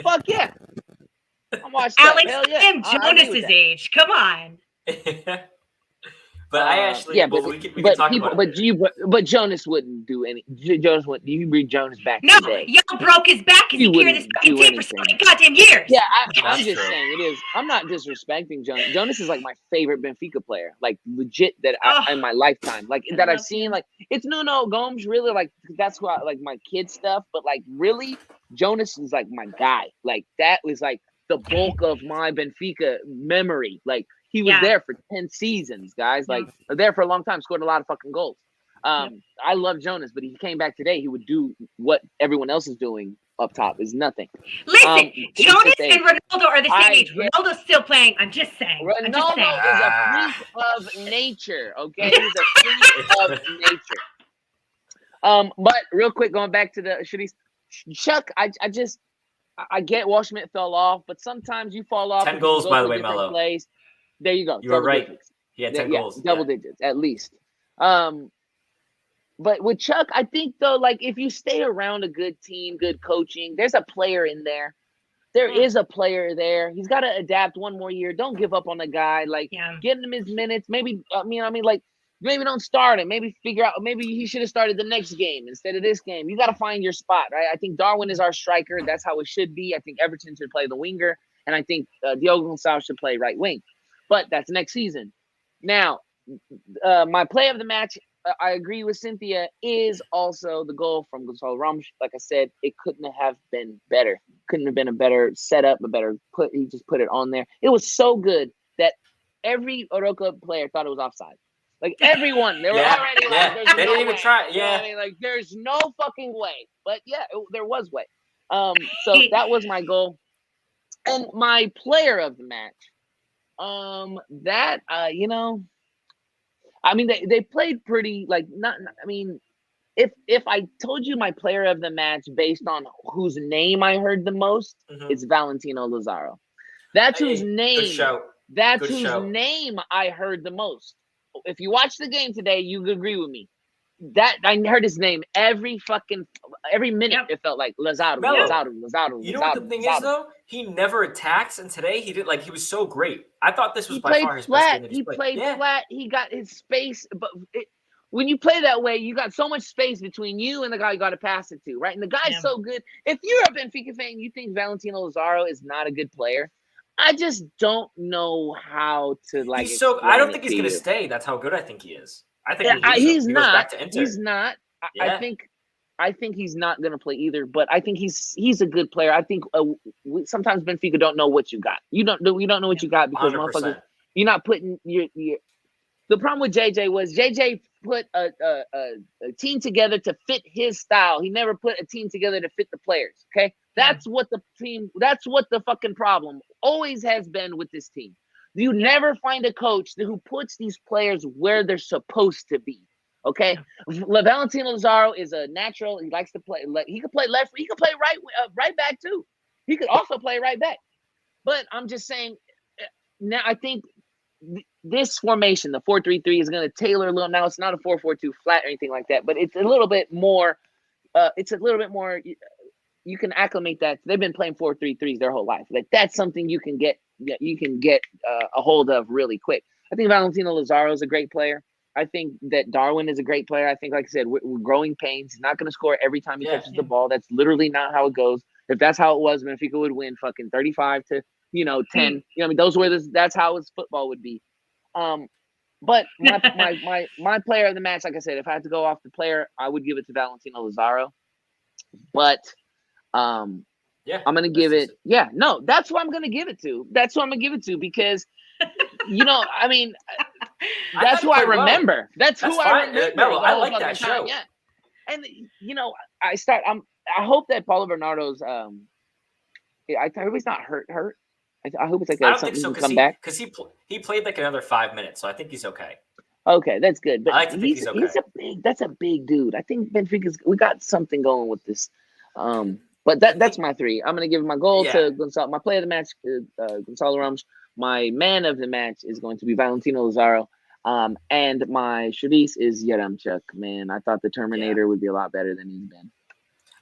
Fuck yeah. I'm washed up. Alex, Hell yeah. I am I agree with Jonas's that. age. Come on. But I actually, yeah, well, but we can but talk people, about it. but Jonas wouldn't do any. Jonas would. You bring Jonas back No, today. y'all broke his back because He he carried this wouldn't fucking do team for so anything. many goddamn years. Yeah, I'm That's just true. saying it is. I'm not disrespecting Jonas. Jonas is like my favorite Benfica player, like legit that in my lifetime, like I that I've love seen. him. Like it's Nuno Gomes, really. Like that's who I like my kid stuff, but like really, Jonas is like my guy. Like that was like the bulk of my Benfica memory. Like he was Yeah. there for 10 seasons, guys. Like there for a long time, scored a lot of fucking goals. I love Jonas, but if he came back today, he would do what everyone else is doing up top. Is nothing. Listen, Jonas just and Ronaldo are the same I age. get- Ronaldo's still playing. I'm just saying. I'm just saying. Ronaldo is a freak of nature. Okay, he's a freak of nature. But real quick, going back to the Shadis, Chuck, I get Washington fell off, but sometimes you fall off. 10 because you goals, go by to the way, different Mello. plays. There you go. You were double right. digits. He had 10 goals. Double digits at least. But with Chuck, I think though, like if you stay around a good team, good coaching, there's a player in there. There is a player there. He's got to adapt one more year. Don't give up on the guy. Like get him his minutes. Maybe like maybe don't start him. Maybe figure out. Maybe he should have started the next game instead of this game. You got to find your spot, right? I think Darwin is our striker. That's how it should be. I think Everton should play the winger, and I think Diogo Gonçalves should play right wing. But that's next season. Now, my play of the match. I agree with Cynthia, is also the goal from Gonçalo Ramos. Like I said, it couldn't have been better. Couldn't have been a better setup, he just put it on there. It was so good that every Arouca player thought it was offside. Like everyone, they were already like, there's they no didn't even way. try. You know what I mean? Like there's no fucking way. But yeah, there was way. So that was my goal. And my player of the match, I mean, they played pretty like not. I mean, if I told you my player of the match based on whose name I heard the most, it's Valentino Lazaro. That's whose name. Good show. That's whose name I heard the most. If you watch the game today, you could agree with me. That I heard his name every minute. It felt like Lazaro. You know what the thing is though? He never attacks, and today he did. Like he was so great. I thought this was by far his best game that he played flat. He got his space, but when you play that way, you got so much space between you and the guy you got to pass it to, right? And the guy's so good. If you're a Benfica fan, you think Valentino Lazaro is not a good player. I just don't know how to like. He's so. I don't think he's going to stay. That's how good I think he is. I think he's he not. Goes back to Inter. He's not. I think he's not going to play either. But I think he's a good player. I think sometimes Benfica don't know what you got. You don't know what you got because 100%. motherfuckers, you're not putting your. The problem with JJ was JJ put a team together to fit his style. He never put a team together to fit the players. Okay, that's what the fucking problem always has been with this team. You never find a coach who puts these players where they're supposed to be. Okay, Valentino Lazaro is a natural. He likes to play. He could play left. He could play right back too. He could also play right back. But I'm just saying. Now I think this formation, the 4-3-3, is going to tailor a little. Now it's not a 4-4-2 flat or anything like that, but it's a little bit more. You can acclimate that. They've been playing 4-3-3s their whole life. Like that's something you can get a hold of really quick. I think Valentino Lazaro is a great player. I think that Darwin is a great player. I think, like I said, we're growing pains. He's not going to score every time he touches the ball. That's literally not how it goes. If that's how it was, Benfica would win fucking 35 to 10. You know what I mean? That's how his football would be. But my player of the match, like I said, if I had to go off the player, I would give it to Valentino Lazaro. But I'm gonna give it. Yeah, no, that's who I'm gonna give it to. That's who I'm gonna give it to because, I mean, that's who I remember. Well. That's who I remember. Mello, I like that show. Yeah, and I hope that Paulo Bernardo's. I hope he's not hurt. I hope it's like I don't think so come back because he played like another 5 minutes, so I think he's okay. Okay, that's good. But I like to think he's okay. That's a big dude. I think we got something going with this. But that's my three. I'm gonna give my goal to Gonçalo. My player of the match, Gonçalo Ramos. My man of the match is going to be Valentino Lazaro. And my Shadis is Yaramchuk. Man, I thought the Terminator would be a lot better than he's been.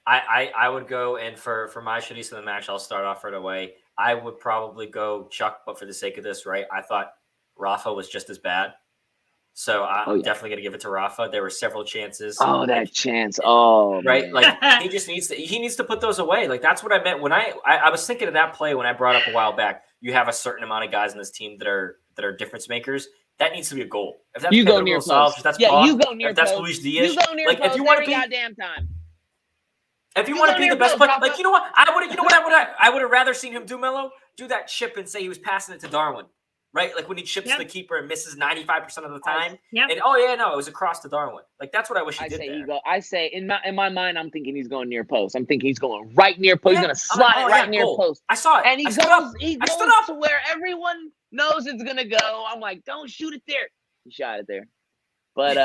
I would go, and for my Shadis of the match, I'll start off right away. I would probably go Chuck, but for the sake of this, right? I thought Rafa was just as bad. So I'm definitely going to give it to Rafa. There were several chances. Oh, that chance. Oh, right. Man. Like he needs to put those away. Like that's what I meant when I was thinking of that play when I brought up a while back. You have a certain amount of guys in this team that are difference makers. That needs to be a goal. If that's you go near post. That's yeah, Bob, you go near if that's post. Luis Diaz. You go near like post if you want to be goddamn time. If you want to be the best player, like you know what I would have rather seen him do, Melo, do that chip and say he was passing it to Darwin. Right? Like when he chips the keeper and misses 95% of the time. And it was across to Darwin. Like that's what I wish he did there. I say in my mind, I'm thinking he's going near post. I'm thinking he's going right near post. He's gonna slide near post. I saw it. And he goes to where everyone knows it's gonna go. I'm like, don't shoot it there. He shot it there. But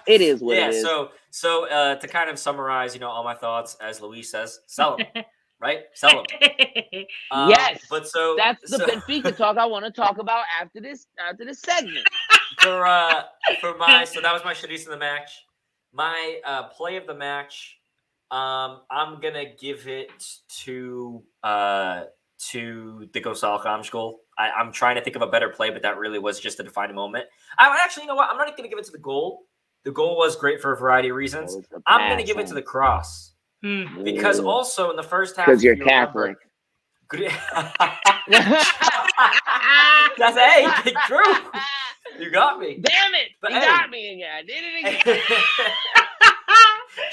it is what it is. So to kind of summarize, all my thoughts, as Luis says, sell him. Right? Sell him. Yes. But that's the Benfica talk I want to talk about after this segment. So that was my Shadis in the match. My play of the match, I'm gonna give it to the Gonçalves goal. I'm trying to think of a better play, but that really was just a defining moment. I would actually, you know what? I'm not going to give it to the goal. The goal was great for a variety of reasons. I'm going to give it to the cross. Because also in the first half, because you're Catholic. That's Drew. You got me. Damn it! You got me again. I did it again.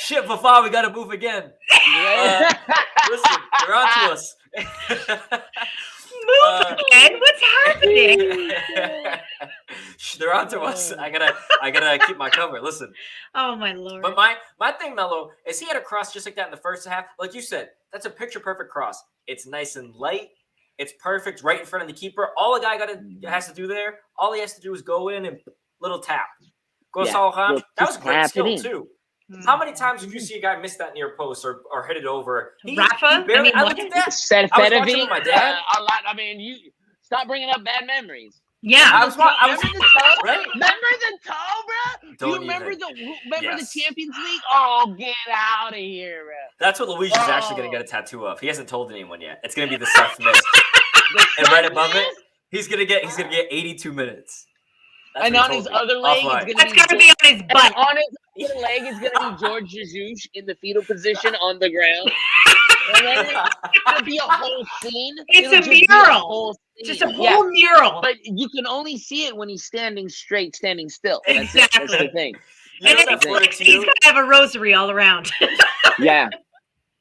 Shit, Fafa, we got to move again. Listen, they're on to us. Move again? What's happening? They're on to us. I gotta keep my cover. Listen. Oh my Lord. But my thing, Melo, is he had a cross just like that in the first half. Like you said, that's a picture perfect cross. It's nice and light. It's perfect right in front of the keeper. All a guy has to do there, all he has to do is go in and little tap. That was great skill too. How many times did you see a guy miss that near post or hit it over? Rafa? I looked at that. I was watching with my dad. A lot. I mean, you stop bringing up bad memories. Yeah. Remember the toe? Right? Remember the toe, bro? Do you remember the Champions League? Oh, get out of here, bro. That's what Luis is actually going to get a tattoo of. He hasn't told anyone yet. It's going to be the Seth Mist. And right above it, he's going to get 82 minutes. And on his other leg, it's going to be on his butt. On his other leg is going to be George Jesus in the fetal position on the ground. And then it's going to be a whole scene. It's a mural. Just a whole mural. But you can only see it when he's standing straight, standing still. Exactly. That's the thing. And he's going to have a rosary all around. Yeah.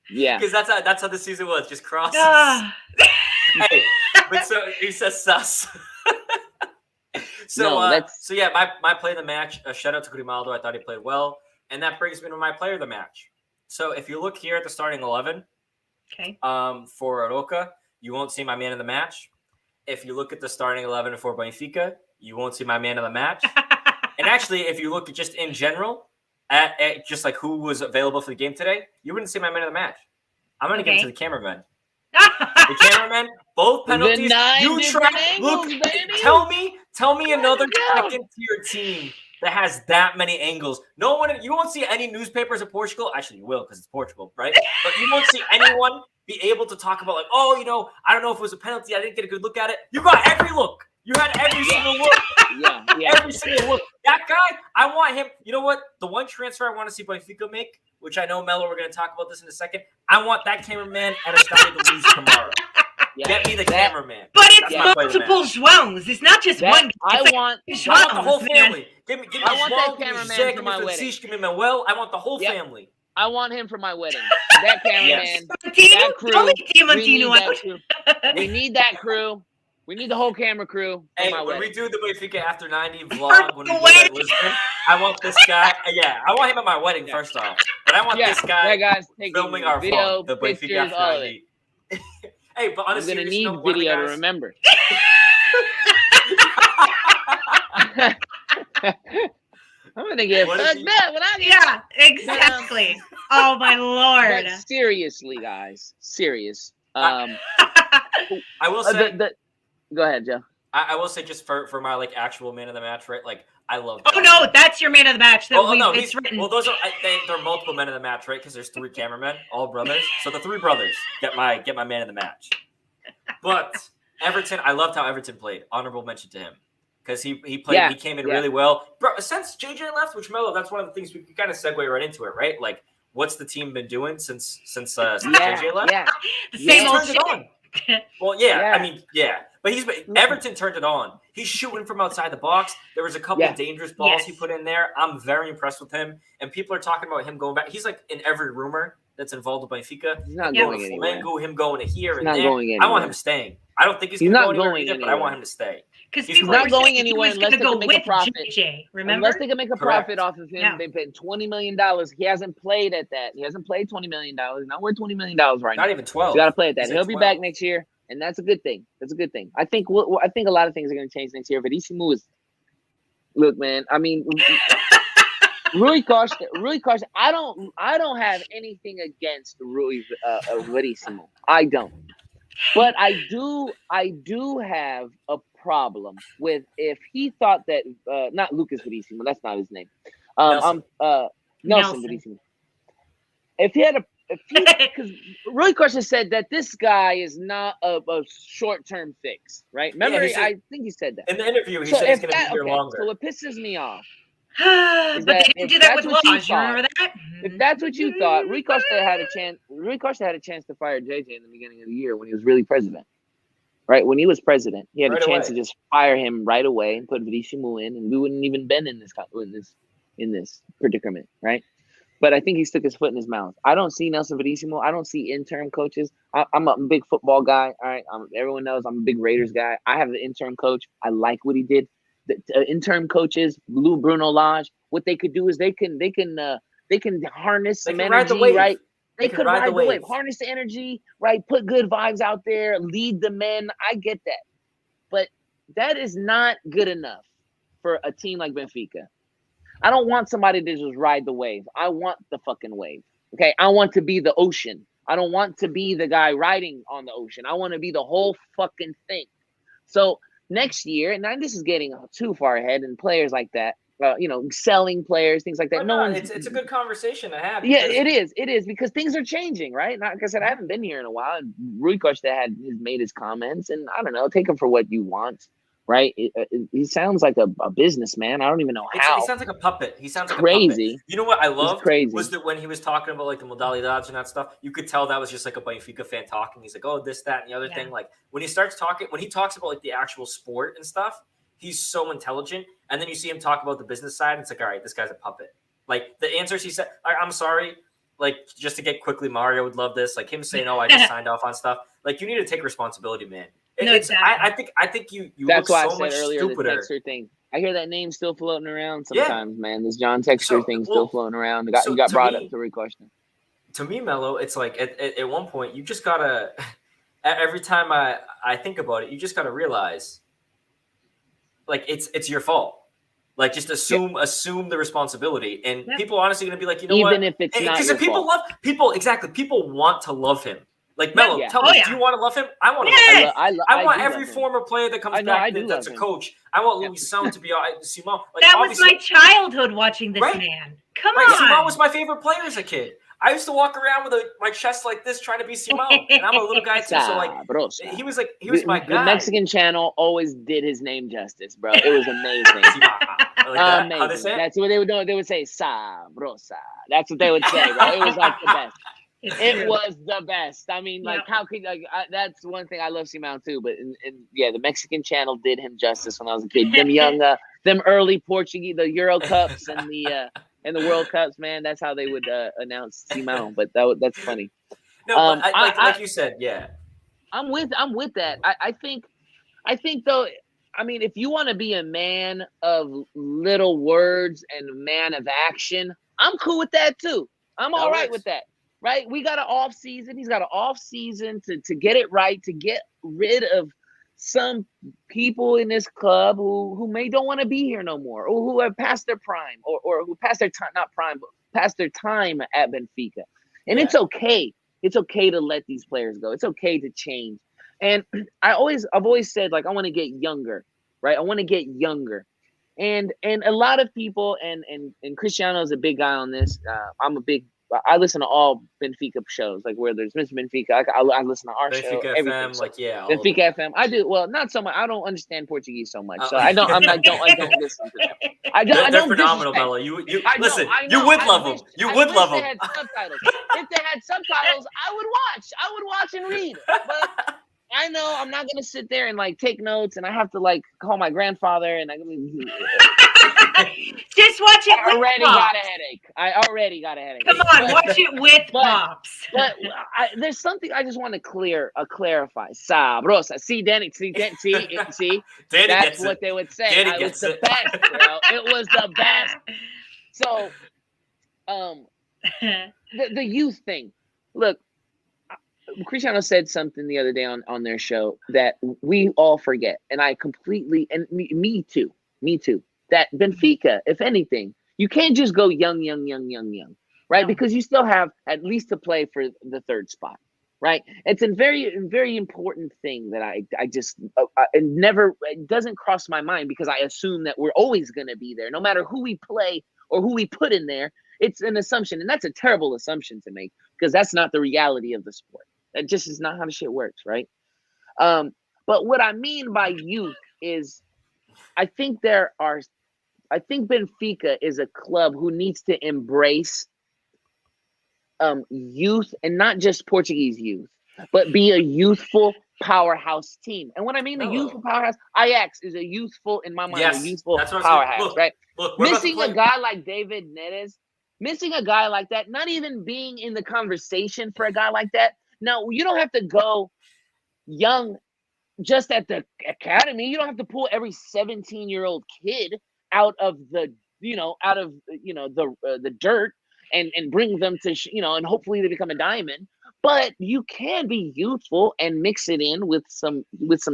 Because that's how the season was, just crosses. Hey, but so he says sus. My play of the match, shout out to Grimaldo. I thought he played well. And that brings me to my player of the match. So if you look here at the starting 11, for Arouca, you won't see my man of the match. If you look at the starting 11 for Benfica, you won't see my man of the match. And actually, if you look at just in general, at just like who was available for the game today, you wouldn't see my man of the match. I'm going to give it to the cameraman. The cameraman, both penalties. You try. Look, tell me another second-tier team that has that many angles. No one. You won't see any newspapers of Portugal. Actually, you will because it's Portugal, right? But you won't see anyone be able to talk about like, I don't know if it was a penalty. I didn't get a good look at it. You got every look. You had every single look. Every single look. That guy, I want him. You know what? The one transfer I want to see Benfica make, which I know, Melo, we're going to talk about this in a second. I want that cameraman at Estadio de Luz tomorrow. Get me the cameraman. But it's multiple Joãos. It's not just one. I want the whole family. Give me I want that cameraman for my wedding. Give me Manuel. I want the whole family. I want him for my wedding. That cameraman. That crew. We need that crew. We need the whole camera crew for my wedding. When we do the Benfica After 90 vlog, when we do that Lisbon, I want this guy. I want him at my wedding, first off. But I want this guy filming our vlog, the Benfica After 90. Hey, but honestly, I'm going to need video to remember. I'm going to get fucked up when I get exactly. Oh, my Lord. But seriously, guys. Serious. I will say... Go ahead, Joe. I will say just for my like actual man of the match, right? Like I love. Oh no, that's your man of the match. It's written. Well, those are they're multiple men of the match, right? Because there's 3 cameramen, all brothers. So the 3 brothers get my man of the match. But Everton, I loved how Everton played. Honorable mention to him. Because he played, he came in really well. Bro, since JJ left, which Melo, that's one of the things we can kind of segue right into it, right? Like, what's the team been doing since JJ left? Yeah. The same old turned shit. it on. Well, I mean, but Everton turned it on. He's shooting from outside the box. There was a couple of dangerous balls he put in there. I'm very impressed with him. And people are talking about him going back. He's like in every rumor that's involved with Benfica. He's not going anywhere. Him going to here he's and not there. Going anywhere. I want him staying. I don't think he's not going going anywhere, but I want him to stay. Because he's not going anywhere unless they can make a profit. JJ, remember? Unless they can make a profit off of him, they paid $20 million. He hasn't played at that. He hasn't played $20 million. Not worth $20 million right now. Not even 12. You got to play at that. He's He'll be back next year, and that's a good thing. That's a good thing. I think a lot of things are going to change next year. But Isimu is, look, man. I mean, Rui Costa. I don't have anything against Rui Verissimo. I don't. But I do have a problem with if he thought that not Lucas Verissimo, that's not his name. Nelson Verissimo. If he had because Rui Costa said that this guy is not a short-term fix, right? Remember, I think he said that in the interview. He said he's going to be here longer. So what pisses me off. But they didn't do that with Lodge. You remember that? If that's what you thought, Rui Costa had a chance to fire JJ in the beginning of the year when he was really president. Right? When he was president, he had a chance to just fire him right away and put Verissimo in, and we wouldn't even been in this predicament, right? But I think he stuck his foot in his mouth. I don't see Nelson Verissimo. I don't see interim coaches. I'm a big football guy. All right, everyone knows I'm a big Raiders guy. I have the interim coach. I like what he did. The interim coaches, Bruno Lage, what they could do is they can harness some energy, right? They could ride the wave, harness the energy, right? Put good vibes out there, lead the men. I get that. But that is not good enough for a team like Benfica. I don't want somebody to just ride the wave. I want the fucking wave. Okay? I want to be the ocean. I don't want to be the guy riding on the ocean. I want to be the whole fucking thing. So next year, and this is getting too far ahead, and players like that, selling players, things like that. It's a good conversation to have. Yeah, it is because things are changing, right? Like I said, I haven't been here in a while. And Rui Costa has made his comments, and I don't know, take him for what you want, right? He sounds like a businessman. I don't even know how. He sounds like a puppet. He sounds like crazy. A puppet. You know what I loved was that when he was talking about like the modalidades and that stuff, you could tell that was just like a Benfica fan talking. He's like, oh, this, that, and the other thing. Like when he talks about like the actual sport and stuff, he's so intelligent. And then you see him talk about the business side, and it's like, all right, this guy's a puppet. Like the answers he said, I'm sorry, like just to get quickly, Mario would love this. Like him saying, "Oh, I just signed off on stuff." Like you need to take responsibility, man. Exactly. I think you That's look why so I much said earlier stupider. the Texter thing. I hear that name still floating around sometimes, man. This John Texter thing still floating around. He got brought up to Rui Costa. To me, Mello, it's like at one point you just gotta. Every time I think about it, you just gotta realize, like it's your fault. Like just assume the responsibility, and people are honestly going to be like, you know what? Even if it's not your fault. People want to love him. Like Mello, tell me, do you want to love him? I want to love him. I want every former player that comes back that's a coach. I want Louis Sound to be Simon. Like, that was my childhood watching this man. Come on, Simon was my favorite player as a kid. I used to walk around with my chest like this trying to be Simon, and I'm a little guy too. So like, he was my guy. The Mexican channel always did his name justice, bro. It was amazing. Amazing. How they say it? That's what they would do. They would say "sabrosa." That's what they would say, bro. It was like the best. It was the best. I mean, like, how could that's one thing I love Simon too. But the Mexican channel did him justice when I was a kid. Them early Portuguese, the Euro Cups and the World Cups, man. That's how they would announce Simon. But that's funny. No, but like you said, yeah. I'm with that. I think though. I mean, if you want to be a man of little words and a man of action, I'm cool with that too. I'm all right with that. Right? We got an off season. He's got an off season to get it right, to get rid of some people in this club who don't want to be here no more, or who have passed their prime, or who passed their time, not prime, but passed their time at Benfica. And it's okay. It's okay to let these players go. It's okay to change. And I've always said, like, I want to get younger, right? I want to get younger. And a lot of people, and Cristiano is a big guy on this. I'm a big I listen to all Benfica shows, like where there's Mr. Benfica. I listen to our show, Benfica everything. FM, So, like all Benfica FM. I do well, not so much. I don't understand Portuguese so much, so I don't listen to them. I don't. They're phenomenal, Bella. You listen. I You know. would I love wish- them. You I would wish love they them. had subtitles. If they had subtitles, I would watch and read. But I know I'm not gonna sit there and like take notes, and I have to like call my grandfather, and Just watch it. I already got a headache. I already got a headache. Come on, watch it with Pops. But there's something I just want to clarify. Sabrosa. See, Danny. See. Danny That's gets what it. they would say. Danny It was gets the it. best, bro. It was the best. So, the youth thing. Look, Cristiano said something the other day on their show that we all forget, and I completely, and me too, that Benfica, if anything, you can't just go young, right? No. Because you still have at least to play for the third spot, right? It's a very, very important thing that I just it doesn't cross my mind because I assume that we're always going to be there, no matter who we play or who we put in there. It's an assumption, and that's a terrible assumption to make because that's not the reality of the sport. That just is not how the shit works, right? But what I mean by youth is I think Benfica is a club who needs to embrace youth, and not just Portuguese youth, but be a youthful powerhouse team. And what I mean, a youthful powerhouse, Ajax is a youthful, in my mind, Yes, a youthful that's what I was powerhouse, look, right? Look, we're about to Missing play- a guy like David Neres, missing a guy like that, not even being in the conversation for a guy like that. Now, you don't have to go young just at the academy. You don't have to pull every 17-year-old kid out of the dirt and bring them to and hopefully they become a diamond. But you can be youthful and mix it in with some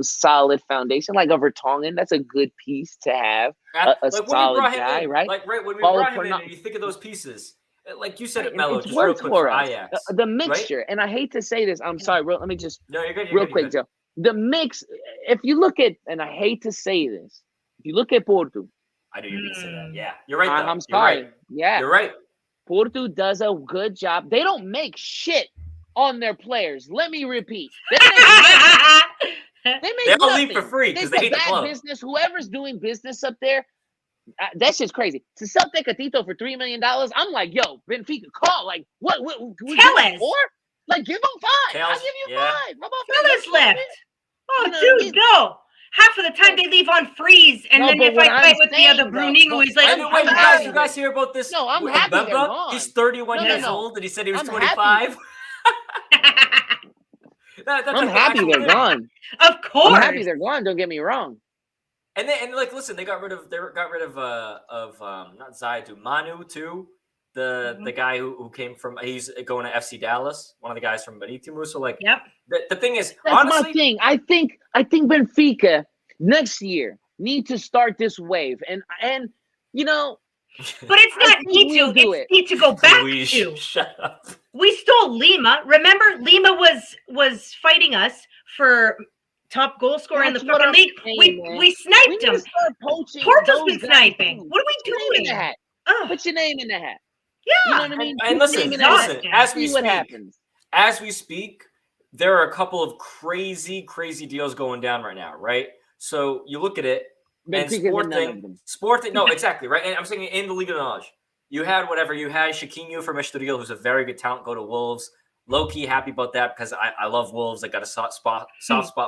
solid foundation, like a Vertonghen. That's a good piece to have. A solid guy, right? Like when we brought him in, and you think of those pieces, like you said, Mello, it's just real worked quick for for us. Ajax, The mixture, right? and I hate to say this. I'm sorry, let me just No, you're good. real quick, Joe. The mix. If you look at, and I hate to say this, if you look at Porto, I knew you were going to say that. Yeah, you're right. Though. I'm sorry. You're right. Yeah, you're right. Porto does a good job. They don't make shit on their players. Let me repeat. They make all nothing. leave for free because It's they a hate the bad club. business. Whoever's doing business up there, that shit's crazy. To sell Tecatito for $3 million, I'm like, yo, Benfica, call. Like, what we Tell give him us. 4? Like, give him 5. I'll Tell us, give you yeah. 5. How about Tell that? us left. Oh, You know what I dude, mean? no. Half of the time they leave on freeze, and No, then but if what I fight I'm with the saying, other though- Bruninho, he's like, By the way, I'm you happy guys hear about this? No, I'm with happy they're Mbemba? gone. He's 31 No, years no. old, and he said he was I'm 25. I'm happy they're gone. Of course. I'm happy they're gone. Don't get me wrong. And listen, they got rid of not Zaidu, Manu too. The guy who came from, he's going to FC Dallas, one of the guys from Benitimu. So like, Yep. The thing is, That's honestly, my thing. I think Benfica next year need to start this wave, and But it's not think need we'll to. do It's it. need to go back Luis, to. shut up. We stole Lima. Remember, Lima was fighting us for top goal scorer in the That's what fucking I'm league. saying, man. We We sniped need to him. start poaching. Porto's those been guys, sniping. too. What are we Put your name in doing? the hat. Oh, Put your name in the hat. yeah. You know what I mean? And Put your listen, name in the hat. exhausting. as we See what speak, happens. as we speak, there are a couple of crazy deals going down right now, right? So you look at it, and Benfica's in none of them. Sporting, no, exactly, right? And I'm saying in the Liga NOS, you had Chiquinho from Estoril, who's a very good talent, go to Wolves. Low-key happy about that because I love Wolves. I got a soft spot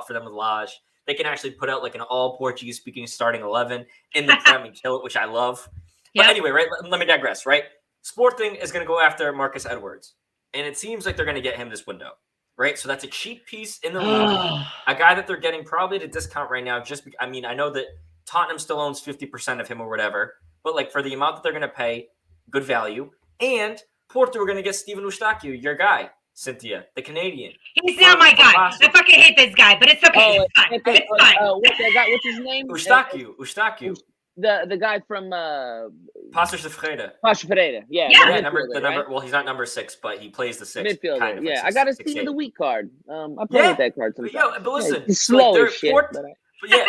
for them with Lage. They can actually put out like an all-Portuguese speaking starting 11 in the Prem and kill it, which I love. But Yep. anyway, right, let me digress, right? Sporting is going to go after Marcus Edwards, and it seems like they're going to get him this window, right? So that's a cheap piece in the league, a guy that they're getting probably at a discount right now. I know that Tottenham still owns 50% of him or whatever, but like for the amount that they're going to pay, good value. And Porto are going to get Steven Eustáquio, your guy, Cynthia, the Canadian. He's not my guy. I fucking hate this guy, but it's okay. It's fine. It's fine. What's his name? Eustáquio. The guy from Passos de Ferreira. Pasha Pereira. Yeah. Yeah, the number. right? Well, he's not number 6, but he plays the 6. Midfielder. Kind of yeah, like I got a 6'8". Team of the Week card. I play with that card sometimes. But listen, it's slow like as shit. But yeah,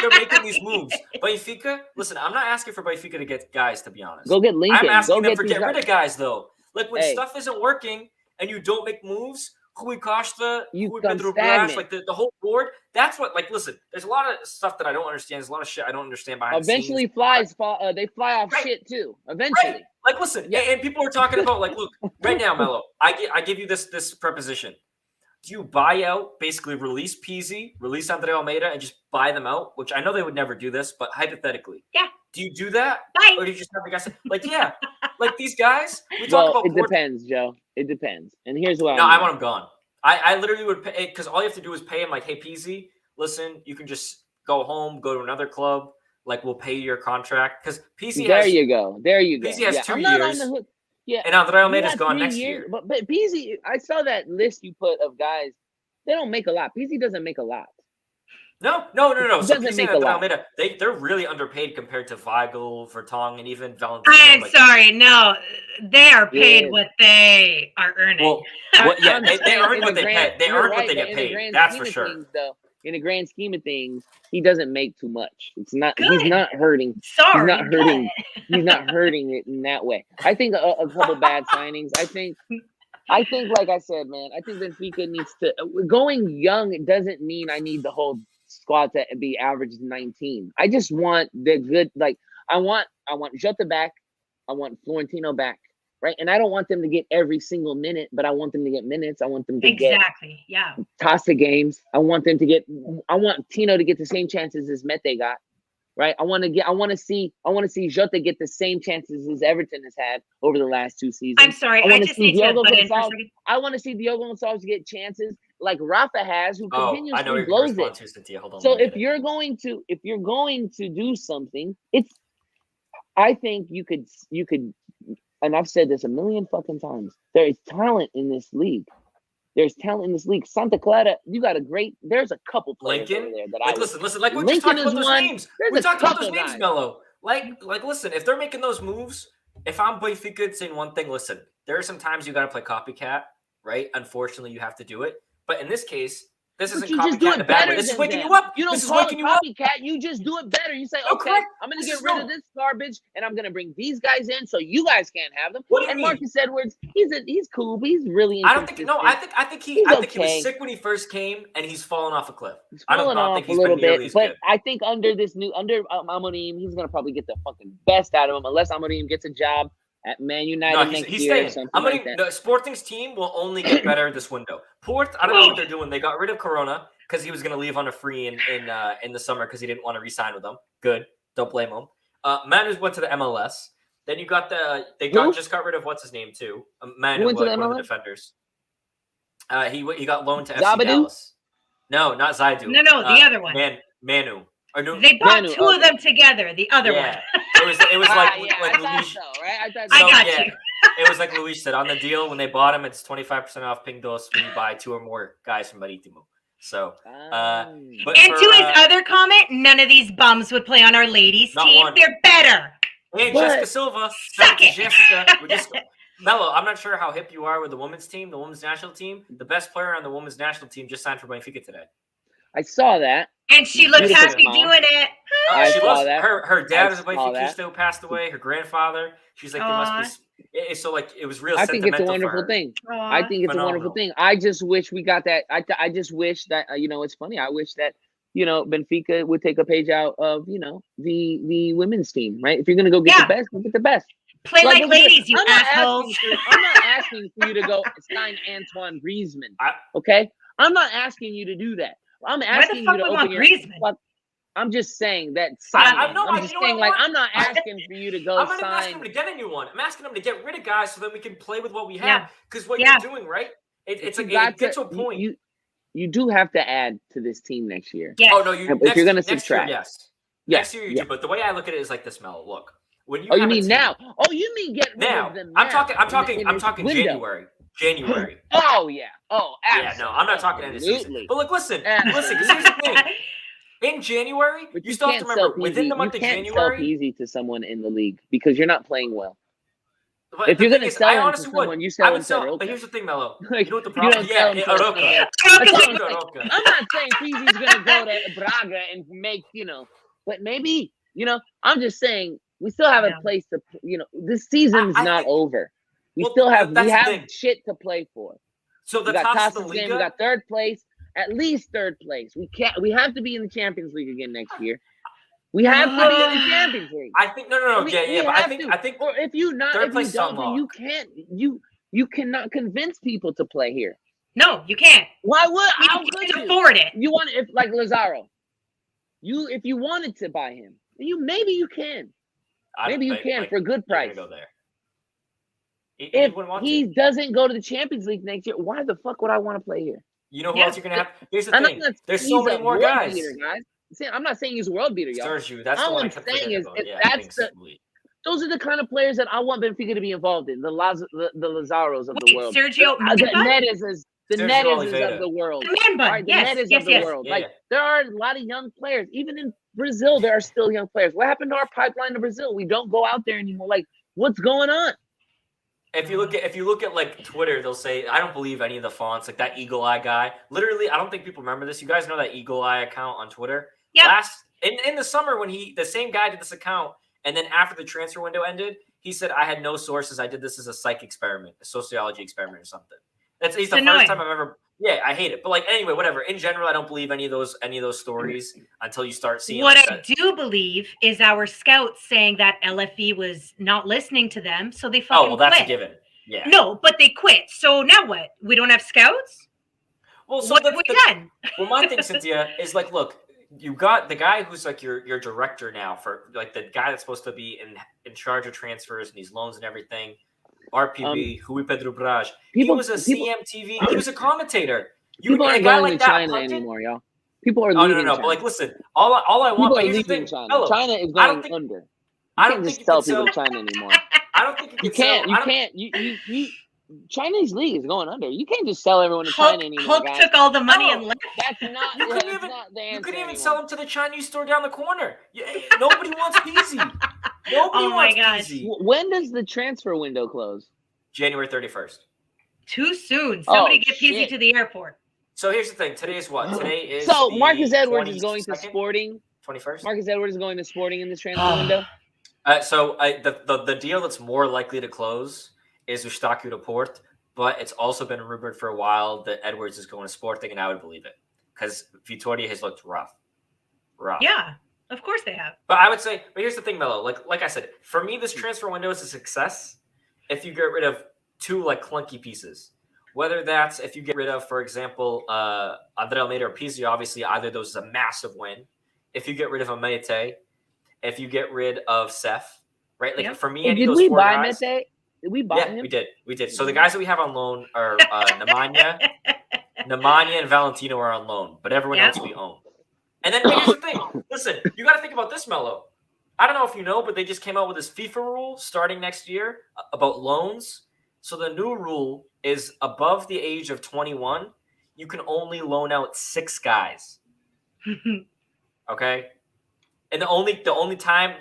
they're making these moves. Benfica, listen, I'm not asking for Benfica to get guys, to be honest. Go get Lincoln. I'm asking Go them get for these get rid guys. of guys, though. Like when stuff isn't working and you don't make moves, Rui Costa, you Rui become Pedro stagnant. Brás, like the whole board. That's what, like, listen, there's a lot of stuff that I don't understand. There's a lot of shit I don't understand behind Eventually, the scenes. they fly off shit too. Eventually. Right. Like, listen, and people are talking about, like, look, right now, Melo, I give you this preposition. Do you buy out, basically release Pizzi, release Andre Almeida, and just buy them out? Which I know they would never do this, but hypothetically. Yeah. Do you do that? Bye. Or do you just have the guys like, yeah, like these guys, we talk about it depends, Joe. It depends. And here's why. No, I want them gone. I literally would pay, because all you have to do is pay him like, hey, Pizzi, listen, you can just go home, go to another club. Like, we'll pay your contract. Because Pizzi There you go. Pizzi has 2 years. On the hook. Yeah. And Andre Almeida's gone next year. But Pizzi, I saw that list you put of guys. They don't make a lot. Pizzi doesn't make a lot. No. So Pizzi and Andre Almeida, they're really underpaid compared to Weigl, Vertonghen, and even Valentino. I'm sorry. No, they are paid what they are earning. Well yeah, they earn what they pay. They earn what they get paid. That's for sure. Things, though, in the grand scheme of things, he doesn't make too much. It's not. Good. He's not hurting. Sorry, he's not hurting. He's not hurting it in that way. I think a couple bad signings. I think, like I said, man, I think Benfica needs to. Going young doesn't mean I need the whole squad to be average 19. I just want the good. Like I want Jota back. I want Florentino back. Right. And I don't want them to get every single minute, but I want them to get minutes. I want them to get Tasa games. I want Tino to get the same chances as Mete got. Right. I want to see Jota get the same chances as Everton has had over the last 2 seasons. I'm sorry. I just need to butt in for a second. I want to see Diogo Gonçalves get chances like Rafa has, who continuously blows it. So if you're going to do something, I think you could, and I've said this a million fucking times. There is talent in this league. There's talent in this league. Santa Clara, there's a couple players over there that listen. Like we just talked about those names. We talked about those names, Melo. Like, listen. If they're making those moves, if I'm Benfica saying one thing, listen. There are some times you got to play copycat, right? Unfortunately, you have to do it. But in this case, this isn't copycat in a bad way. This is waking you up. You don't call it copycat. You just do it better. You say, okay, I'm going to get rid of this garbage, and I'm going to bring these guys in so you guys can't have them. And Marcus Edwards, he's cool, but he's really inconsistent. I think he was sick when he first came, and he's fallen off a cliff. I don't think he's been nearly as good. I think under Amorim, he's going to probably get the fucking best out of him, unless Amorim gets a job at Man United next year. Or something like that. The Sporting's team will only get better this window. Port, I don't know what they're doing. They got rid of Corona because he was going to leave on a free in the summer because he didn't want to re-sign with them. Good, don't blame him. Manu went to the MLS. Then you got just got rid of what's his name too. Manu, one of the defenders. He got loaned to FC Dallas. No, not Zaidu. No, the other one. Manu. They bought two of them together. The other one. It was like Luis. I got you. It was like Luis said on the deal when they bought him. It's 25% off Ping Dos when you buy 2 or more guys from Marítimo. So, but to his other comment, none of these bums would play on our ladies' team. They're better. And Jessica Silva. Jessica. Melo, I'm not sure how hip you are with the women's team, the women's national team. The best player on the women's national team just signed for Benfica today. I saw that. And she looks happy doing it. I saw that. Her dad is a Benfica who passed away. Her grandfather. She's like, there must be. So like, it was real. I think it's a wonderful thing. I think it's a wonderful thing. I just wish we got that. I just wish that it's funny. I wish that Benfica would take a page out of the women's team. Right? If you're gonna go get the best, go get the best. Play like ladies, you assholes. I'm not asking for you to go sign Antoine Griezmann. Okay, I'm not asking you to do that. I'm asking you to open your. I'm just saying that. I'm not asking for you to go sign. I'm not even asking him to get a new one. I'm asking him to get rid of guys so that we can play with what we have. Because what you're doing, right? It's like it gets to a point. You do have to add to this team next year. Yes. Oh no, if you're going to subtract. Yes. Next year you do. But the way I look at it is like this, Mel. Look, when you. You mean now? Oh, you mean get rid of them now? I'm talking January. Oh yeah. Oh, absolutely. Yeah. No, I'm not talking end of season. But look, listen. Because here's the thing. In January, you still have to remember within the month of January. You can't sell easy to someone in the league because you're not playing well. But if you're going to sell him to someone, you sell him to Arouca. But here's the thing, Melo. You know what the problem is? Yeah, Arouca. I'm not saying Pizzi's going to go to Braga and make, but maybe, I'm just saying we still have a place to, this season's not over. We have thing. shit to play for. So the we got top of the Tassa's game. Liga, We got third place, at least third place. We have to be in the Champions League again next year. We have to be in the Champions League. I think no. Yeah. But I think, or if you not, third if place you don't, then you can't. You cannot convince people to play here. No, you can't. Why would? You can't afford it. You want if like Lazaro. If you wanted to buy him, maybe you can. Maybe you can for a good price. Go there. If he doesn't go to the Champions League next year, why the fuck would I want to play here? You know who else you're gonna have? Here's the thing. There's so many more guys. Beater, guys. I'm not saying he's a world beater, y'all. Sergio, that's all I'm saying is those are the kind of players that I want Benfica to be involved in. The Lazaros of the world. Sergio, the Neres of the world. Right, the Neres of the world. Like there are a lot of young players. Even in Brazil, there are still young players. What happened to our pipeline to Brazil? We don't go out there anymore. Like, what's going on? If you look at like Twitter, they'll say, I don't believe any of the fonts, like that Eagle Eye guy. Literally, I don't think people remember this. You guys know that Eagle Eye account on Twitter? Yeah. In the summer when the same guy did this account, and then after the transfer window ended, he said, I had no sources. I did this as a psych experiment, a sociology experiment or something. It's the first time I've ever. Yeah, I hate it. But like anyway, whatever. In general, I don't believe any of those stories until you start seeing. What I do believe is our scouts saying that LFE was not listening to them, so they fucking that's quit. a given. Yeah. No, but they quit. So now what? We don't have scouts? Well, so what have we done? Well, my thing, Cynthia, is like, look, you got the guy who's like your director now for like the guy that's supposed to be in charge of transfers and these loans and everything. RPB, Rui Pedro Braz. He was a CMTV. He was a commentator. People aren't going to China anymore, y'all. People are leaving China. But like, listen, all I want. People are leaving China. China is going under. I don't think you can sell people to China anymore. I don't think you can. You can't. Chinese league is going under. You can't just sell everyone to China anymore. Hulk took all the money and left. That's not. You couldn't even sell them to the Chinese store down the corner. Nobody wants Peasy. Nobody wants Peasy. When does the transfer window close? January 31st. Too soon. Somebody get Peasy to the airport. So here's the thing. Today is what? Today is. So Marcus Edwards is going to Sporting. 21st. Marcus Edwards is going to Sporting in this transfer window. So the deal that's more likely to close is Eustáquio to Port, but it's also been rumored for a while that Edwards is going to Sporting, and I would believe it because Vitória has looked rough. Yeah, of course they have. But I would say, but here's the thing, Melo. Like I said, for me, this transfer window is a success if you get rid of two like clunky pieces. Whether that's if you get rid of, for example, André Almeida or Pizzi, obviously either of those is a massive win. If you get rid of Amete, if you get rid of Seth, right? Like for me, any of those four guys. Mete? Did we buy him? We did. So the guys that we have on loan are Nemanja and Valentino are on loan, but everyone else we own. And then here's the thing. Listen, you got to think about this, Melo. I don't know if you know, but they just came out with this FIFA rule starting next year about loans. So the new rule is above the age of 21, you can only loan out 6 guys. Okay? And the only time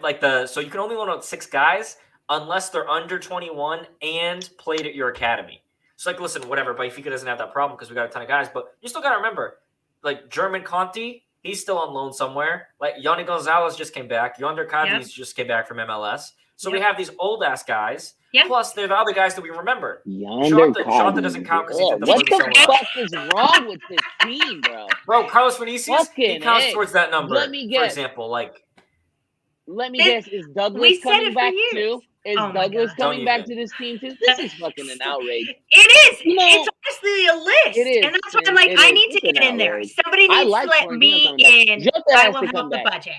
so you can only loan out 6 guys unless they're under 21 and played at your academy. So like, listen, whatever, Benfica doesn't have that problem because we got a ton of guys, but you still got to remember, like German Conti, he's still on loan somewhere. Like Yanni Gonzalez just came back. Yonder Cadiz just came back from MLS. So we have these old ass guys. Yeah. Plus, they're the other guys that we remember. Shanta doesn't count because he did the What the fuck is wrong with this team, bro? Bro, Carlos Vinicius, he counts towards that number. Let me guess. For example, let me guess. Is Douglas coming back too? Is Douglas coming back to this team too? This is fucking an outrage. It is. It's honestly a list. It is. And that's why I'm like, I need to get in there. Somebody needs to let me in. I will help the budget.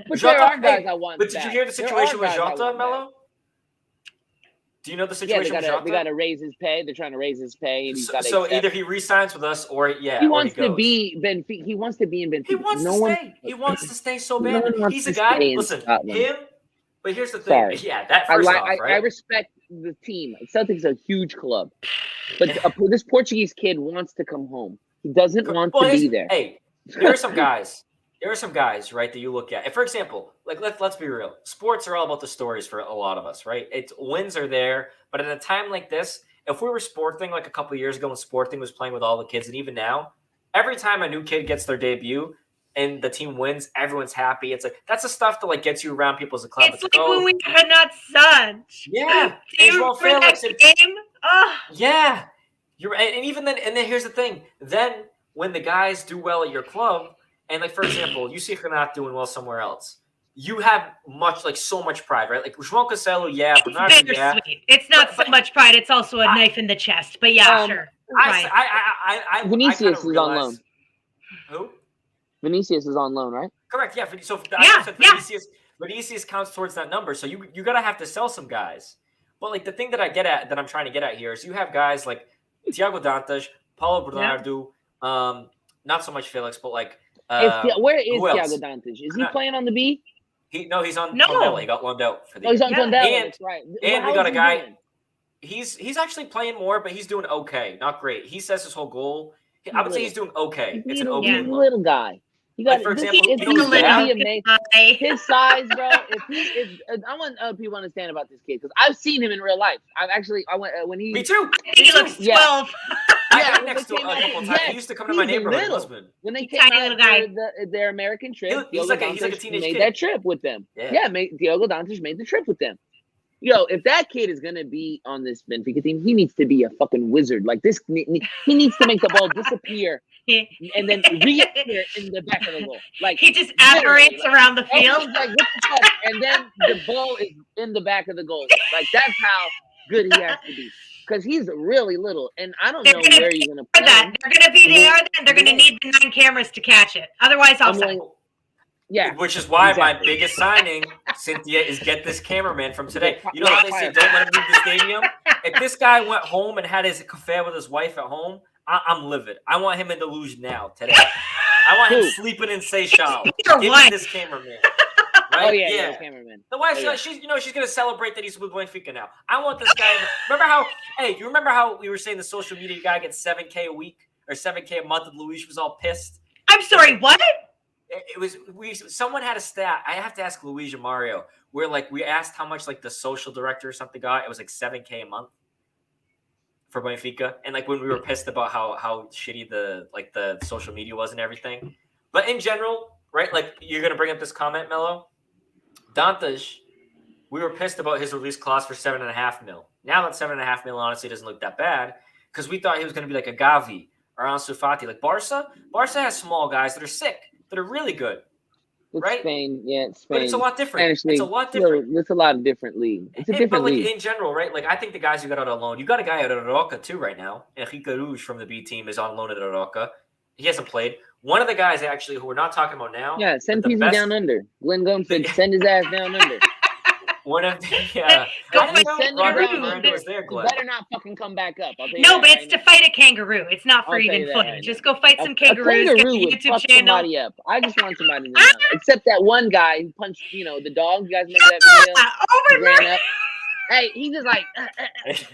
But there are guys I want. But did you hear the situation with Jota, Melo? Do you know the situation with Jota? They got to raise his pay. They're trying to raise his pay. And he's so either he re-signs with us or he wants to be Benfica. He wants to be in Benfica. He wants to stay. He wants to stay so bad. He's a guy. Listen, him. But here's the thing. Sorry. Yeah, that first off, right? I respect the team. Celtics a huge club. But this Portuguese kid wants to come home. He doesn't want to be there. Hey, there are some guys. Right, that you look at. And for example, like let's be real. Sports are all about the stories for a lot of us, right? Wins are there, but at a time like this, if we were Sporting like a couple of years ago when Sporting was playing with all the kids, and even now, every time a new kid gets their debut and the team wins, everyone's happy. It's like that's the stuff that like gets you around people as a club. It's like when we had not Suns. Yeah. Do you remember that game Yeah, you're right. And even then, here's the thing. Then when the guys do well at your club, and like for example, you see Renat doing well somewhere else, you have so much pride, right? Like João Cancelo, yeah, It's Bernardo, bittersweet. It's not so much pride. It's also a knife in the chest. But yeah, sure. I Vinicius kind of is on loan. Who? Vinicius is on loan, right? Correct. Yeah. So Vinicius counts towards that number. So you gotta have to sell some guys. But like the thing that I'm trying to get at here is you have guys like Thiago Dantas, Paulo Bernardo, not so much Felix, but like where is Thiago Dantas? Is he playing on the B? He's on Tondela. He got loaned out for the year. He's on Tondela. That's right. And we got a guy. Doing? He's actually playing more, but he's doing okay. Not great. He says his whole goal. I would say he's doing okay. It's an okay little guy. You got, for example, his size, bro. I want people to understand about this kid because I've seen him in real life. I went when he. Me too. He looks 12. I went next to him a couple times. He used to come to my neighborhood in Lisbon. When they came out for their American trip, he's like a teenage made kid. that trip with them. Diogo Dantas made the trip with them. Yo, if that kid is gonna be on this Benfica team, he needs to be a fucking wizard. Like this, he needs to make the ball disappear and then reappear in the back of the goal. Like he just apparates around the field. Like what the fuck? And then the ball is in the back of the goal. Like that's how good he has to be. Because he's really little, and I don't know where you're gonna play. They're gonna be there, then they're gonna need the 9 cameras to catch it. Otherwise, offside. Yeah, which is why my biggest signing, Cynthia, is get this cameraman from today. You know how they say don't let him leave the stadium? If this guy went home and had his affair with his wife at home, I'm livid. I want him in delusion now, today. I want him sleeping in Seychelles. Give me this cameraman. Right? Oh yeah, cameraman. The wife, she's gonna celebrate that he's with Benfica now. I want this guy. You remember how we were saying the social media guy gets $7K a week or $7K a month, and Luis was all pissed? I'm sorry, what? Someone had a stat. I have to ask Luigi Mario. Where like we asked how much like the social director or something got. It was like $7K a month for Benfica, and like when we were pissed about how shitty the social media was and everything. But in general, right? Like you're gonna bring up this comment, Mello. Dantas, we were pissed about his release clause for $7.5 million. Now that $7.5 million honestly doesn't look that bad because we thought he was gonna be like a Gavi or Ansu Fati. Like Barca has small guys that are sick. That are really good, right? Spain, Spain. But it's a lot different. It's a lot different. It's a lot of different league. It's a different league. In general, right? Like I think the guys who got out on loan, you got a guy out at Arouca too right now. Enrique Rouge from the B team is on loan at Arouca. He hasn't played. One of the guys actually who we're not talking about now. Yeah, send PZ down under. Glenn Gomes said send his ass down under. One of Go send better not fucking come back up. But it's to fight a kangaroo. It's not for even footing. Right, just go fight some kangaroos. A kangaroo would fuck somebody up. I just want somebody to know. Except that one guy who punched, the dog. You guys remember that video? Ran up. Hey, he just like,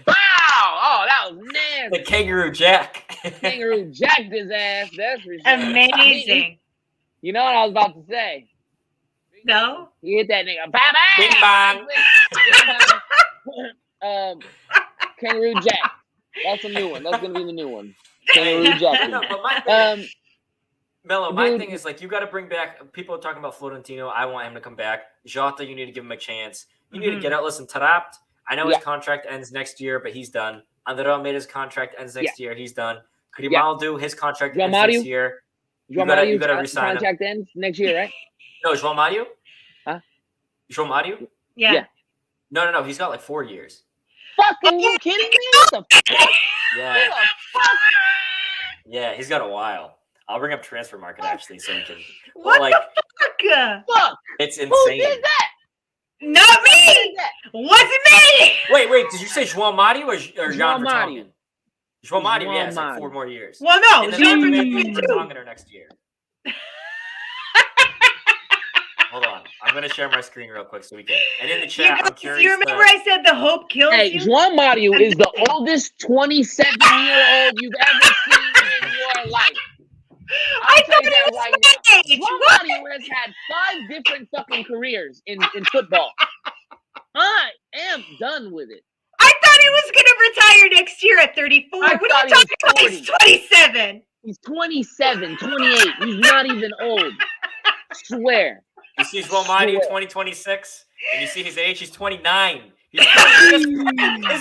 wow! Oh, that was nasty. The Kangaroo Jack. Kangaroo jacked his ass. That's for sure. Amazing. You know what I was about to say? No. He hit that nigga. Bing bang. Kangaroo Jack. That's a new one. That's gonna be the new one. Kangaroo Jack. No, but Mello, my thing is like you got to bring back. People are talking about Florentino. I want him to come back. Jota, you need to give him a chance. You need to get out. Listen, Tarapt. I know his contract ends next year, but he's done. Andre Almeida's contract ends next year. He's done. Grimaldo, his contract ends next year. You got to resign him. Contract ends next year, right? No, João Mario? Huh? João Mario? Yeah. No. He's got like 4 years. Fucking you kidding me? What the fuck? Yeah. What the fuck? Yeah, he's got a while. I'll bring up transfer market actually so we can. What the fuck? It's insane. Who did that? Not me. Wasn't me. Wait. Did you say João Mario or Jan Mario? Vertonghen? João Mario, yeah, it's like 4 more years. Well, no, and Jan Vertonghen are next year. Hold on. I'm going to share my screen real quick so we can. And in the chat, I'm curious. You remember I said the hope kills you? Hey, João Mario is the oldest 27-year-old you've ever seen in your life. I thought it was my age. João Mario has had 5 different fucking careers in football. I am done with it. I thought he was going to retire next year at 34. What are you talking about? He's 27. He's 27, 28. He's not even old. Swear. You see João Mario 2026, and you see his age, he's 29. His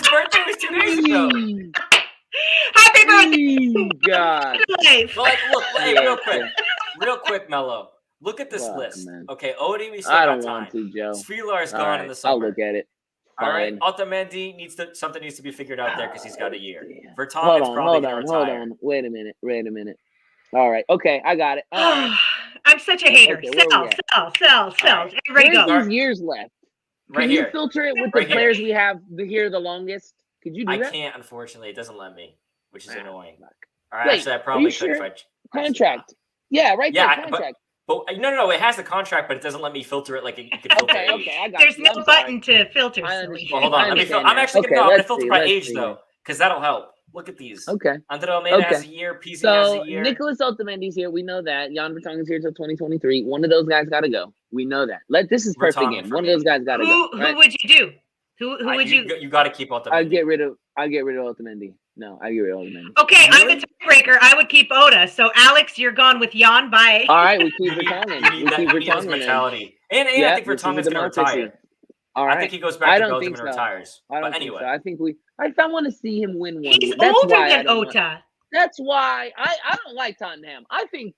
birthday was 2 days ago. Happy birthday! God. Life. Well, like, look, hey, Yeah. real quick, Mello. Look at this Fuck, list. man. Okay, Odie, we still I got don't time. want to, Joe. Svilar is All gone right, in the summer. I'll look at it. All right, Fine. Otamendi something needs to be figured out there because he's got a year. Hold Vertonghen's on, probably hold going on, to hold retire. on. Wait a minute. All right. Okay, I got it. All right. I'm such a hater. Okay, where we Sell. right. Everybody Where's go. these years left? Right Can here. you filter it with Right the players we have here the longest? Could you do I that? can't, unfortunately. It doesn't let me, which is annoying. Fuck. All right, Wait, actually, I are probably you could sure? if I Contract. Yeah, right there, Yeah, contract. but no, it has the contract, but it doesn't let me filter it like you could filter age. Okay, I got There's you. no I'm button sorry. to filter. I Silly. understand. Well, hold on. I Let me understand I'm that. actually Okay, I'm going to let's filter see, by let's age, see. though, because that'll help. Look at these. Okay. Andre Almeida has Okay. a year. Pizzi has So a year. Nicholas Otamendi's here. We know that. Jan Vertonghen's here till 2023. One of those guys got to go. We know that. This is perfect Vertonghen game. for One me. of those guys got to go. Who Right? would you do? Who would you? You got to keep Otamendi. I get rid of Otamendi. No, I get rid of Otamendi. Okay, I'm the tiebreaker. I would keep Oda. So Alex, you're gone with Jan. Bye. All right, we keep You need Vertonghen. We that keep Milos Vertonghen. then. mentality. And I Yeah, think this is a Vertonghen's going to democracy. retire. All right. I think he goes back I to don't Belgium think and so. retires. I don't But think anyway. so. I want to see him win one. He's That's older why I than don't want- Ota. That's why I don't like Tottenham. I think.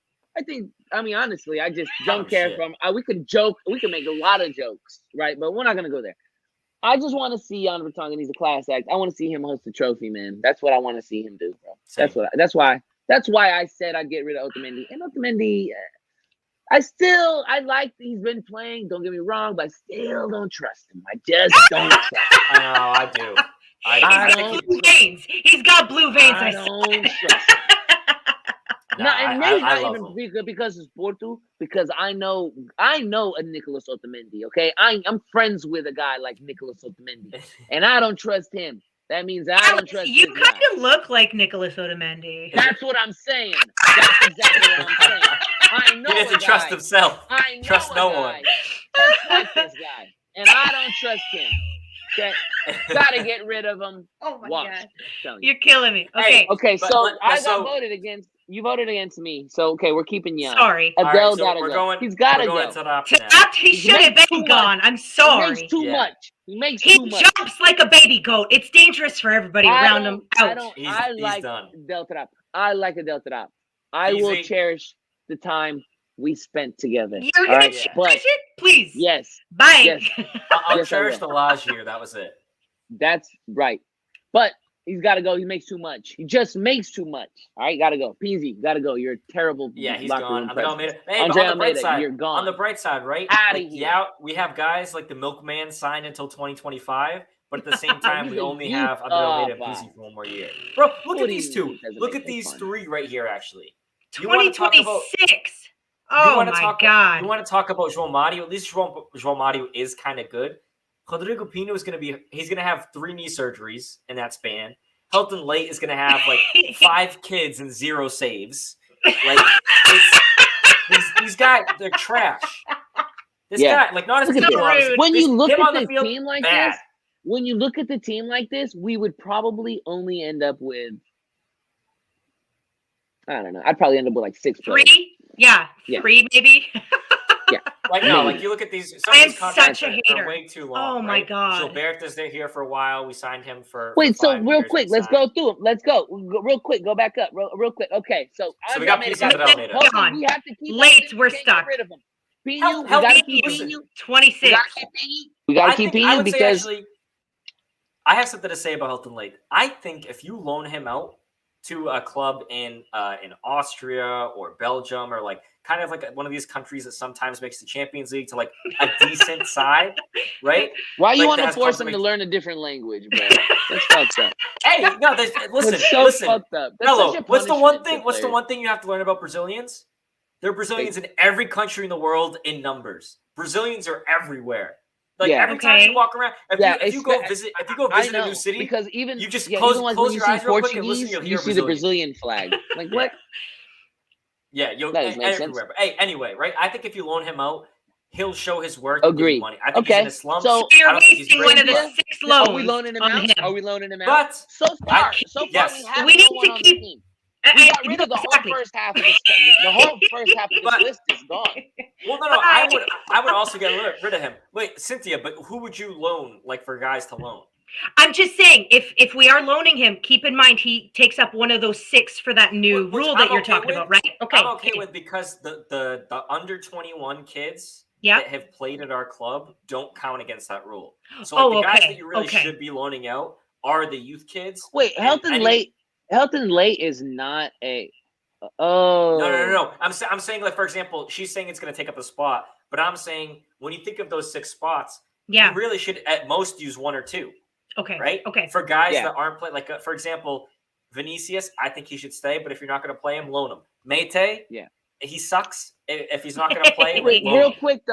I mean, honestly, I just don't care shit. from. We can joke. We can make a lot of jokes, right? But we're not gonna go there. I just want to see Jan Vertonghen. He's a class act. I want to see him host a trophy, man. That's what I want to see him do, bro. Same. That's why I said I'd get rid of Otamendi. And Otamendi, I like he's been playing. Don't get me wrong, but I still don't trust him. I just don't trust him. I know, I do. I He's don't- got blue veins. He's got blue veins. I don't trust him. No, No, and maybe I not love even him. because it's Porto, because I know a Nicholas Otamendi, okay? I'm friends with a guy like Nicholas Otamendi, and I don't trust him. That means I don't Alex, trust you this guy. kind of look like Nicholas Otamendi. That's what I'm saying. That's exactly what I'm saying. I know He a doesn't guy. trust himself. I know Trust a no guy one. just like this guy, and I don't trust him. Okay, gotta get rid of him. Oh my Watch. god, I'm telling you. you're killing me. Okay, Hey, Okay, But- so but- I so- got voted against. You voted against me. So okay, we're keeping Jan. sorry. All right, Adele so gotta we're go. going. He's gotta we're going go. to the option now. Tapped, he He should have makes too been much. gone. I'm He sorry. makes too Yeah. much. He makes He too much. jumps like a baby goat. It's dangerous for everybody around him. Out. I He's like done. Del Trap. I like Adel Trap. I will Easy. cherish the time we spent together. You're All gonna right, cherish but it, please. yes, Bye. yes. I'll Yes, I cherish will. the Lage year. That was it. That's right. But he's got to go. He makes too much. He just makes too much. All right, got to go. Peasy, got to go. You're a terrible. Yeah, he's locker gone. room Andre presence. Almeida. Hey, but Andre on the bright Almeida, side, you're gone. on the bright side, right? Outta Like, here. yeah, we have guys like the Milkman signed until 2025, but at the same time, He's we a only youth. have Andre Almeida and Wow. Pizzi for one more year. Bro, look What at do these you two. mean? Doesn't Look make at no these fun. three right here. Actually, You wanna talk about- 2026. You Oh wanna my talk- god. You want to talk about João Mario? At least João Mario is kind of good. Rodrigo Pino is going to he's going to have 3 knee surgeries in that span. Helton Late is going to have like 5 kids and 0 saves. Like these guys, they're trash. This Yeah. guy, like not as Look at good. this. obviously. When you look him at on the this field, team like bad. this, when you look at the team like this, we would probably only end up with, I don't know. I'd probably end up with like 6 players. 3? Yeah, Yeah. 3 maybe. Like no, Maybe. like you look at these. Some I of am these contracts such a are hater. way too long. Oh my right? God. Gilbert is here for a while. We signed him for. Wait, for so 5 real years. quick, We let's signed- go through them. Let's go. Real quick, go back up. Real quick. Okay, so So we got Andre Pizzi and Almeida. Almeida. Helton, Gone. we have to keep Late, Helton, we're we can't stuck. Get rid of him. Pino, Hel- we gotta Helton, keep listen. Pino. 26. We gotta keep Pino. We gotta keep I Pino would say because actually, I have something to say about Helton Lake. I think if you loan him out to a club in Austria or Belgium or like kind of like one of these countries that sometimes makes the Champions League to like a decent side, right? why you like, want that to has force him to confirmation. learn a different language, bro? That's fucked up. Hey, no, listen, That's so listen. fucked up. That's Hello, such a what's the one punishment to thing? What's the players. one thing you have to learn about Brazilians? They're Brazilians in every country in the world in numbers. Brazilians are everywhere. Like Yeah. every time Okay. you walk around, if you go visit I a know, new city, because even you just yeah, close- even like close when you your see eyes real quick and Portuguese, listen, you'll you hear see the Brazilian. Brazilian flag. Like Yeah. what? yeah, you'll That and, doesn't make sense. everywhere. But hey, anyway, right? I think if you loan him out, he'll show his worth. and give you Agree. money. I think Okay, he's in a slump. so- You're I don't think he's wasting great, one of the but- 6 loans Are we loaning him on out? him. Are we loaning him out? But So far, yes. we have We no need one to on the keep- team. We got rid of the whole first half of this. The whole first half of this list is gone. Well, no. I would also get rid of him. Wait, Cynthia, but who would you loan, like, for guys to loan? I'm just saying, if we are loaning him, keep in mind he takes up one of those 6 for that new rule that you're talking about, right? Okay. I'm okay with, because the under 21 kids that have played at our club don't count against that rule. So the guys that you really should be loaning out are the youth kids. Wait, Helton Late is not a. No. I'm saying, like, for example, she's saying it's going to take up a spot, but I'm saying when you think of those 6 spots, you really should at most use 1 or 2. Okay. Right. Okay. For guys that aren't playing, like, for example, Vinicius, I think he should stay, but if you're not going to play him, loan him. Mate, he sucks. If he's not going to play, real quick,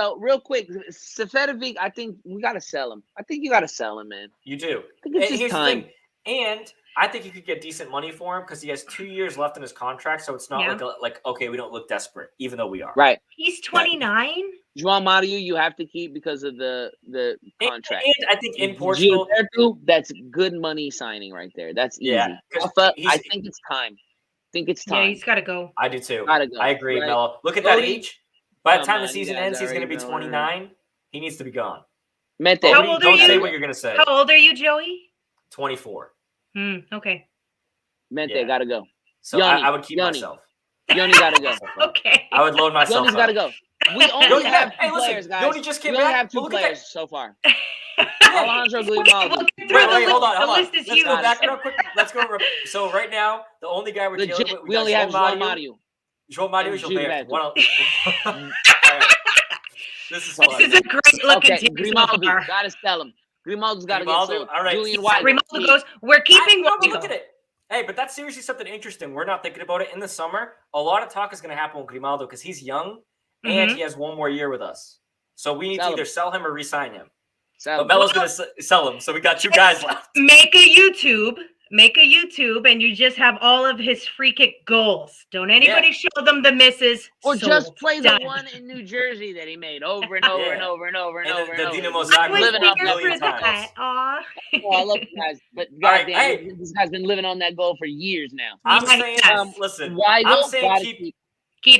Sefetovic, I think we got to sell him. I think you got to sell him, man. You do. I think it's just time. And I think you could get decent money for him because he has 2 years left in his contract, so it's not like okay, we don't look desperate, even though we are. Right. He's 29. João Mario, you have to keep because of the contract. And I think in Portugal, that's good money signing right there. That's easy. Yeah, I think it's time. Yeah, he's got to go. I do too. Gotta go. I agree, right? Mello. Look at that age. By the time the season ends, he's going to be 29. He needs to be gone. Mete, don't say what you're going to say. How old are you, Joey? 24. Okay. Mente, gotta go. So I would keep myself. Yoni gotta go. Okay. I would load myself. Yoni's gotta go. We only have 2 players, guys. Yoni just came we back. only have 2 players so far. Alejandro Grimaldo. Wait, hold on. Let's go back real quick. Let's go. So right now, the only guy we're dealing with, we only have João Mario. João Mario, Gilberto. This is a great looking team. Grimaldo, gotta sell him. Grimaldo's got to get sold. All right. Julian White. Grimaldo goes. We're keeping. Look at it. Hey, but that's seriously something interesting. We're not thinking about it in the summer. A lot of talk is going to happen with Grimaldo because he's young and he has 1 more year with us. So we need to either sell him or re-sign him. But Melo's going to sell him. So we got 2 guys left. Make a YouTube, and you just have all of his free kick goals. Don't anybody show them the misses. Or just play the one in New Jersey that he made over and over and over and over and over and over. Dinamo Zagreb living off million times. I love you guys, but goddamn, this guy's been living on that goal for years now. I'm saying, listen,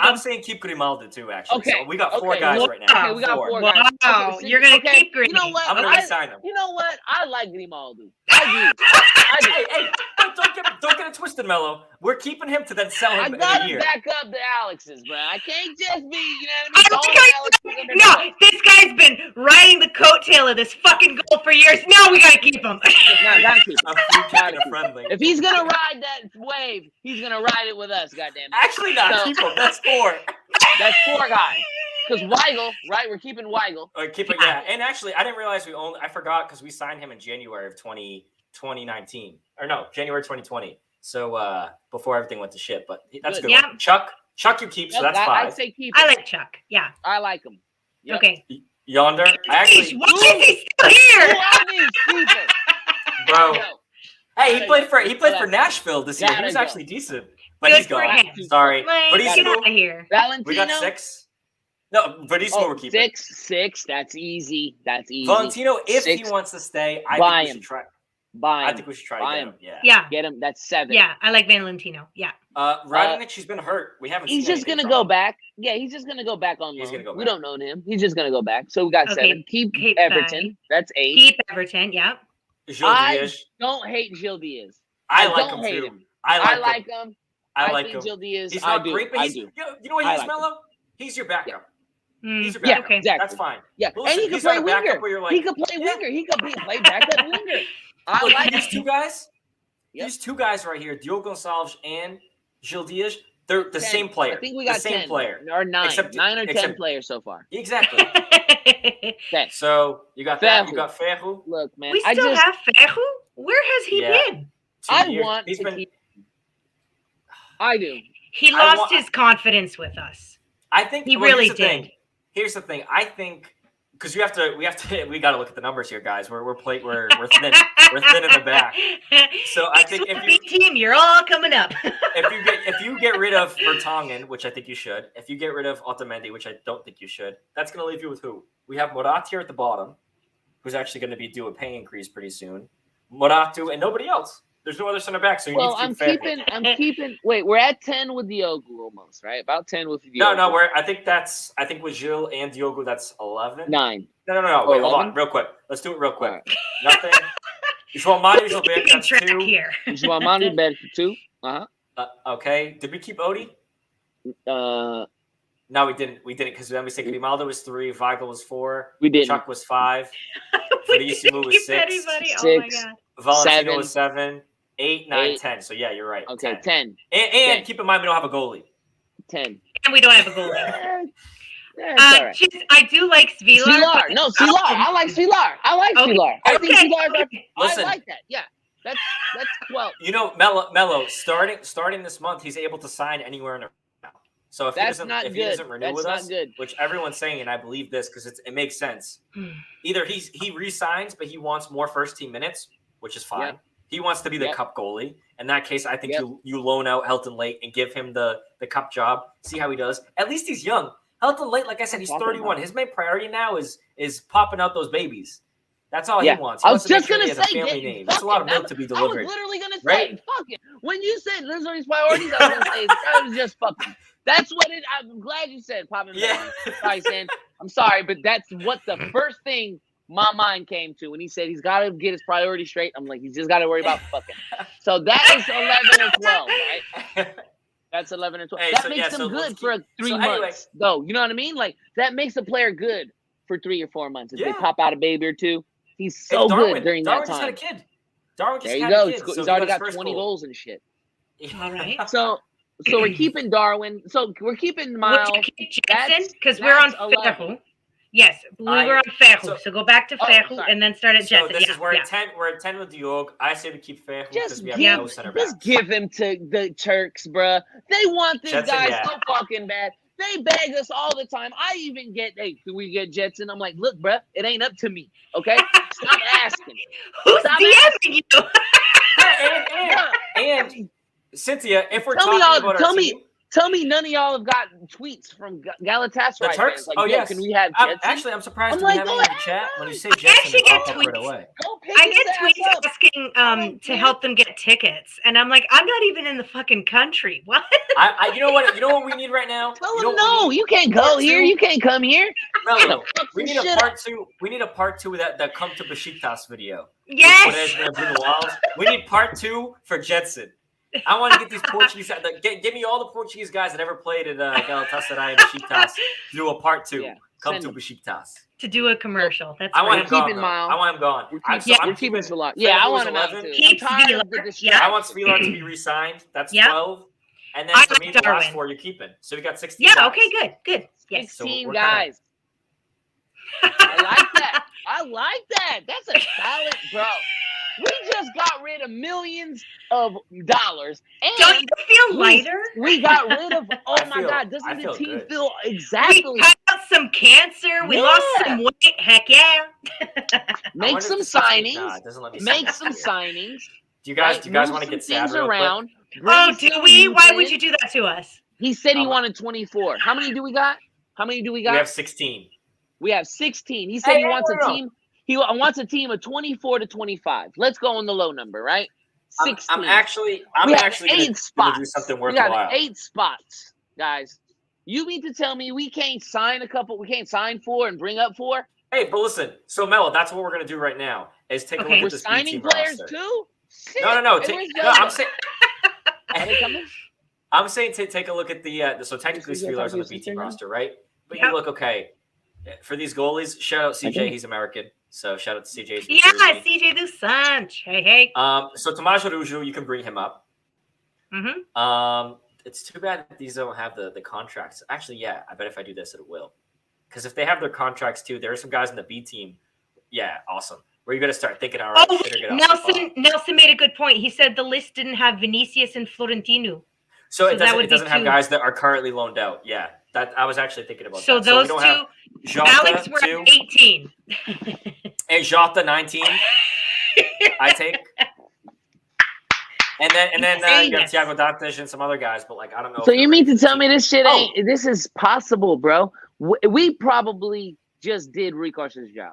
I'm saying keep Grimaldo too, actually. Okay. So we got 4 guys right now. Okay, we got 4 guys. Wow, you're going to keep Grimaldo. You know what? I'm going to resign him. You know what? I like Grimaldo. I do. Hey, don't get it twisted, Mello. We're keeping him to then sell him in a year. I gotta back up the Alexes, bro. I can't just be, you know what I mean? No, this guy's been riding the coattail of this fucking goal for years. No, we gotta keep him. No, gotta keep him. Friendly. If he's gonna ride that wave, he's gonna ride it with us, goddamn. Actually, not keep him. That's 4. That's 4 guys. Because Weigl, right? We're keeping Weigl. Yeah. And actually, I didn't realize I forgot because we signed him in January of 2019. Or no, January 2020. So before everything went to shit. But that's good. Yeah. Chuck you keep, so that's 5. I'd say keep. I like Chuck. Yeah. I like him. Yep. Okay. Yonder. Why is he still here? Who are these people? Bro. Hey, he played for Nashville this year. He was actually decent. But he's gone. Sorry. But he's out of here. Valentino? We got 6. No, Verissimo we're keeping. 6. That's easy. Valentino, if he wants to stay, I think we should try. I think we should try to get him. Yeah. Get him. That's 7. Yeah, I like Valentino. Yeah. Radonjic, he's been hurt. We haven't seen He's just going to go back. Yeah, he's just going to go back on loan. We don't know him. He's just going to go back. So we got 7. Keep Everton. That's 8. Keep Everton. Yeah. I don't hate Gil Diaz. I like him too. I like him. I like him. Gil Diaz. He's not great, but you know what he is, Mello? He's your backup. He's your backup. Yeah, exactly. That's fine. Yeah, and he can play winger. He can play winger. He can play backup winger. I like these 2 guys. These 2 guys right here, Diogo Gonçalves and Gil Diaz, they're the same player. I think we got the same 10. player. Or 9. 9 or 10 players so far. Exactly. Okay. So you got that. You got Ferro. Look, man. We still have Ferro? Where has he been? I want to keep. I do. He lost his confidence with us. I think he really did. Here's the thing. I think because we got to look at the numbers here, guys. We're thin. We're thin in the back. So I think you're all coming up. if you get rid of Vertonghen, which I think you should, if you get rid of Otamendi, which I don't think you should, that's going to leave you with who? We have Morat here at the bottom, who's actually going to be due a pay increase pretty soon. Moratu and nobody else. There's no other center back, so you Well, need to keep I'm keeping. Wait, we're at 10 with Diogo almost, right? About 10 with Diogo. No. I think with Gilles and Diogo, that's 11. 9. No. Oh, Wait, hold 11? on, real quick. Let's do it real quick. Right. Nothing. João Mário, Gilberto, that's track 2. here. João Mário back to 2. Okay. Did we keep Odie? No, we didn't. We didn't because then we said Grimaldo was 3, Weigl was 4, We didn't. Chuck was 5, We Verissimo didn't was keep 6, anybody. Oh my 6. god. Valentino was 7, 8, 9, 8. 10. So yeah, you're right. Okay, 10. 10. And 10. keep in mind we don't have a goalie. 10. And we don't have a goalie. It's all right. I do like Svilar. Svilar. No, Svilar. I like Svilar. Okay. Svilar. I think Okay. Svilar. Listen. I like that. Yeah. That's 12. You know, Mello, starting this month, he's able to sign anywhere in the now. So if he That's doesn't not if good. he doesn't renew That's with not us, good. which everyone's saying, and I believe this because it makes sense. Either he re-signs, but he wants more first team minutes, which is fine. Yep. He wants to be the Yep. cup goalie. In that case, I think Yep. you loan out Helton Late and give him the cup job. See how he does. At least he's young. Helton Late, like I said, he's 31. His main priority now is popping out those babies. That's all Yeah. he wants. He I wants was to make just sure going he to has a say, family name. That's a lot of milk to be I delivered. was literally going to say, Right? fuck it. When you said those are his priorities, I was going to say, that was just fucking. That's what it. I'm glad you said, popping. Yeah. Sorry, Sam. I'm sorry, but that's what the first thing my mind came to when he said he's got to get his priorities straight. I'm like, he's just got to worry about fucking. So that is 11 and 12, right? That's 11 and 12. Hey, that so, makes yeah, them so good let's for keep- 3 so months, anyway. though. You know what I mean? Like that makes a player good for 3 or 4 months if they Yeah. pop out a baby or two. He's Hey, so Darwin, good during Darwin that just had a time. kid. Darwin just There you had go. a kid. He's so he already his got first 20 goal. goals and shit. All right. So we're keeping Darwin. So we're keeping Miles. Would you keep That's- Jensen? Because we're on that's 11. Ferro. Yes, we were on Ferro. So go back to Oh, Ferro sorry. and then start at So Jensen. this Yeah, is we're yeah. at 10. We're at 10 with Diogo. I say we keep Ferro because Just we have give, no center backs. just give him to the Turks, bruh. They want this Jetson, guy yeah. so fucking bad. They beg us all the time. I even get, hey, can we get Jetson? I'm like, look, bruh, it ain't up to me. Okay, stop asking. Who's Stop DMing you? And Cynthia, if we're Tell me talking all- about tell our me- team, Tell me none of y'all have gotten tweets from Galatasaray the Turks. fans. Like, Oh yo, yes. can we have Jetson? I'm surprised I'm we like, have go any in the ahead, chat. bro. When you say I Jetson, actually it get pops up right tweets. away. Go pick I his get ass tweets up. asking don't to care. help them get tickets, and I'm like, I'm not even in the fucking country. What? You know what we need right now? Tell You him know what no, we need? you can't go Part here. two? You can't come here. Mello, Fuck we this need a shit part 2. We need a part 2 of that come to Besiktas video. Yes. We need part 2 for Jetson. I want to get these Portuguese. Give me all the Portuguese guys that ever played at Galatasaray and Besiktas to do a part 2. Yeah, Come send to them. Besiktas. To do a commercial. That's I want right. him gone. keeping though. Miles. I want him gone. We're keeping Solar. Yeah, I want him out too. I'm Keep tired of the Svilar. distraction. I want Svilar to be re-signed. That's Yeah. 12. And then I for like me, the last Darwin. 4 you're keeping. So we got 16 Yeah. guys. Okay. Good. Yes. So 16 we're guys. I like that. I like that. That's a solid, bro. We just got rid of millions of dollars, Don't and you feel lighter? we got rid of. Oh I my feel- God! I Doesn't the feel team good. feel We exactly? cut out some cancer. We lost Yeah. some weight. Heck yeah. Make some Nah, signings. it doesn't let me Make see some this here. signings. Do you guys Move want to some get sad things real quick? around? Oh, Bring do some we? youth Why in. would you do that to us? He said he Um, wanted 24. How many do we got? We have 16. We have 16. He said Hey, he wants no. a team. He wants a team of 24 to 25. Let's go on the low number, right? 16. I'm actually we have actually 8 gonna spots. do something We got worthwhile. 8 spots, guys. You mean to tell me we can't sign a couple? We can't sign 4 and bring up 4? Hey, but listen. So Mello, that's what we're gonna do right now. Is take a Okay. look We're at this B signing team players roster. too? Shit. No. Hey, Take, where's no, Yoda? I'm saying. Are they coming? I'm saying to take a look at the so technically Is he Svilar's on the talking B to team Cynthia? roster, right? But Yep. you look okay. For these goalies, shout out CJ, Okay. he's American. So shout out to CJ. he's from Yeah, Jersey. CJ dos Santos. Hey. So Tomas Arouca, you can bring him up. Mm-hmm. It's too bad that these don't have the contracts. Actually, yeah, I bet if I do this, it will. Because if they have their contracts too, there are some guys in the B team. Yeah, awesome. Where you got to start thinking, all right, Oh, shit or get off the Nelson. pot. Nelson made a good point. He said the list didn't have Vinicius and Florentino. So that would it be doesn't have 2. guys that are currently loaned out. Yeah, that I was actually thinking about. So that. those we don't two. have Jota, Alex, we're 2, at 18. and Jota 19. I take. And then you got Yes. Thiago Dantas and some other guys, but like I don't know. So if you they're mean ready to for tell the me team. this shit Oh. ain't? This is possible, bro. We probably just did Rui Costa's job.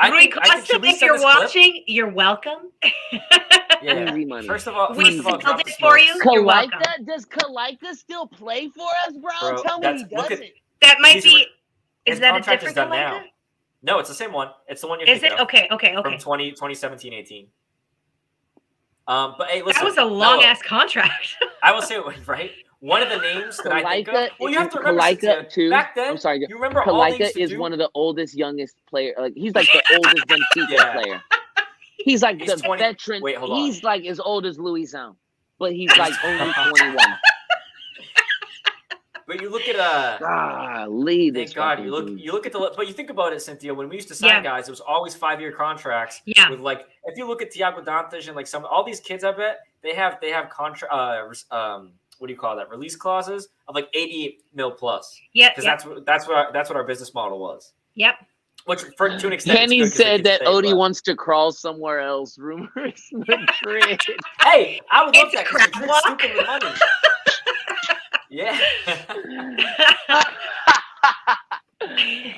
Rui Costa, if you're watching, you're welcome. Yeah. Easy money. First of all, We drop sold the it for smokes. you. You're welcome. Does Kalika still play for us, bro? Bro, Tell me he look at- doesn't. That might His be. his Is that a contract different is done Kalika? now. No, it's the same one. It's the one you're Is thinking it? of. Okay. From 2017, 18. But hey, listen. That was a long ass contract. I will say, right? One of the names that I think of. Well, you have to remember, Cynthia, too. back then. I'm sorry. You remember all they Kalika used to is do? one of the oldest, youngest player. Like he's like the oldest Benfica player. He's like He's the 20 veteran. Wait, hold on. He's like as old as Louis Zhang, but he's like only 21. But you look at Golly, this thank God fucking you dude. look at but you think about it, Cynthia. When we used to sign guys, it was always 5-year contracts. Yeah. With like, if you look at Thiago Dantas and like all these kids, I bet they have contract. What do you call that? Release clauses of like 88 mil plus. Yeah. Because that's what our business model was. Yep. Which to an extent, Kenny it's good 'cause they said can that stay, Odie but- wants to crawl somewhere else. Rumors Madrid. Hey, I would love It's that a because crap Madrid's walk. stupid with money. Yeah.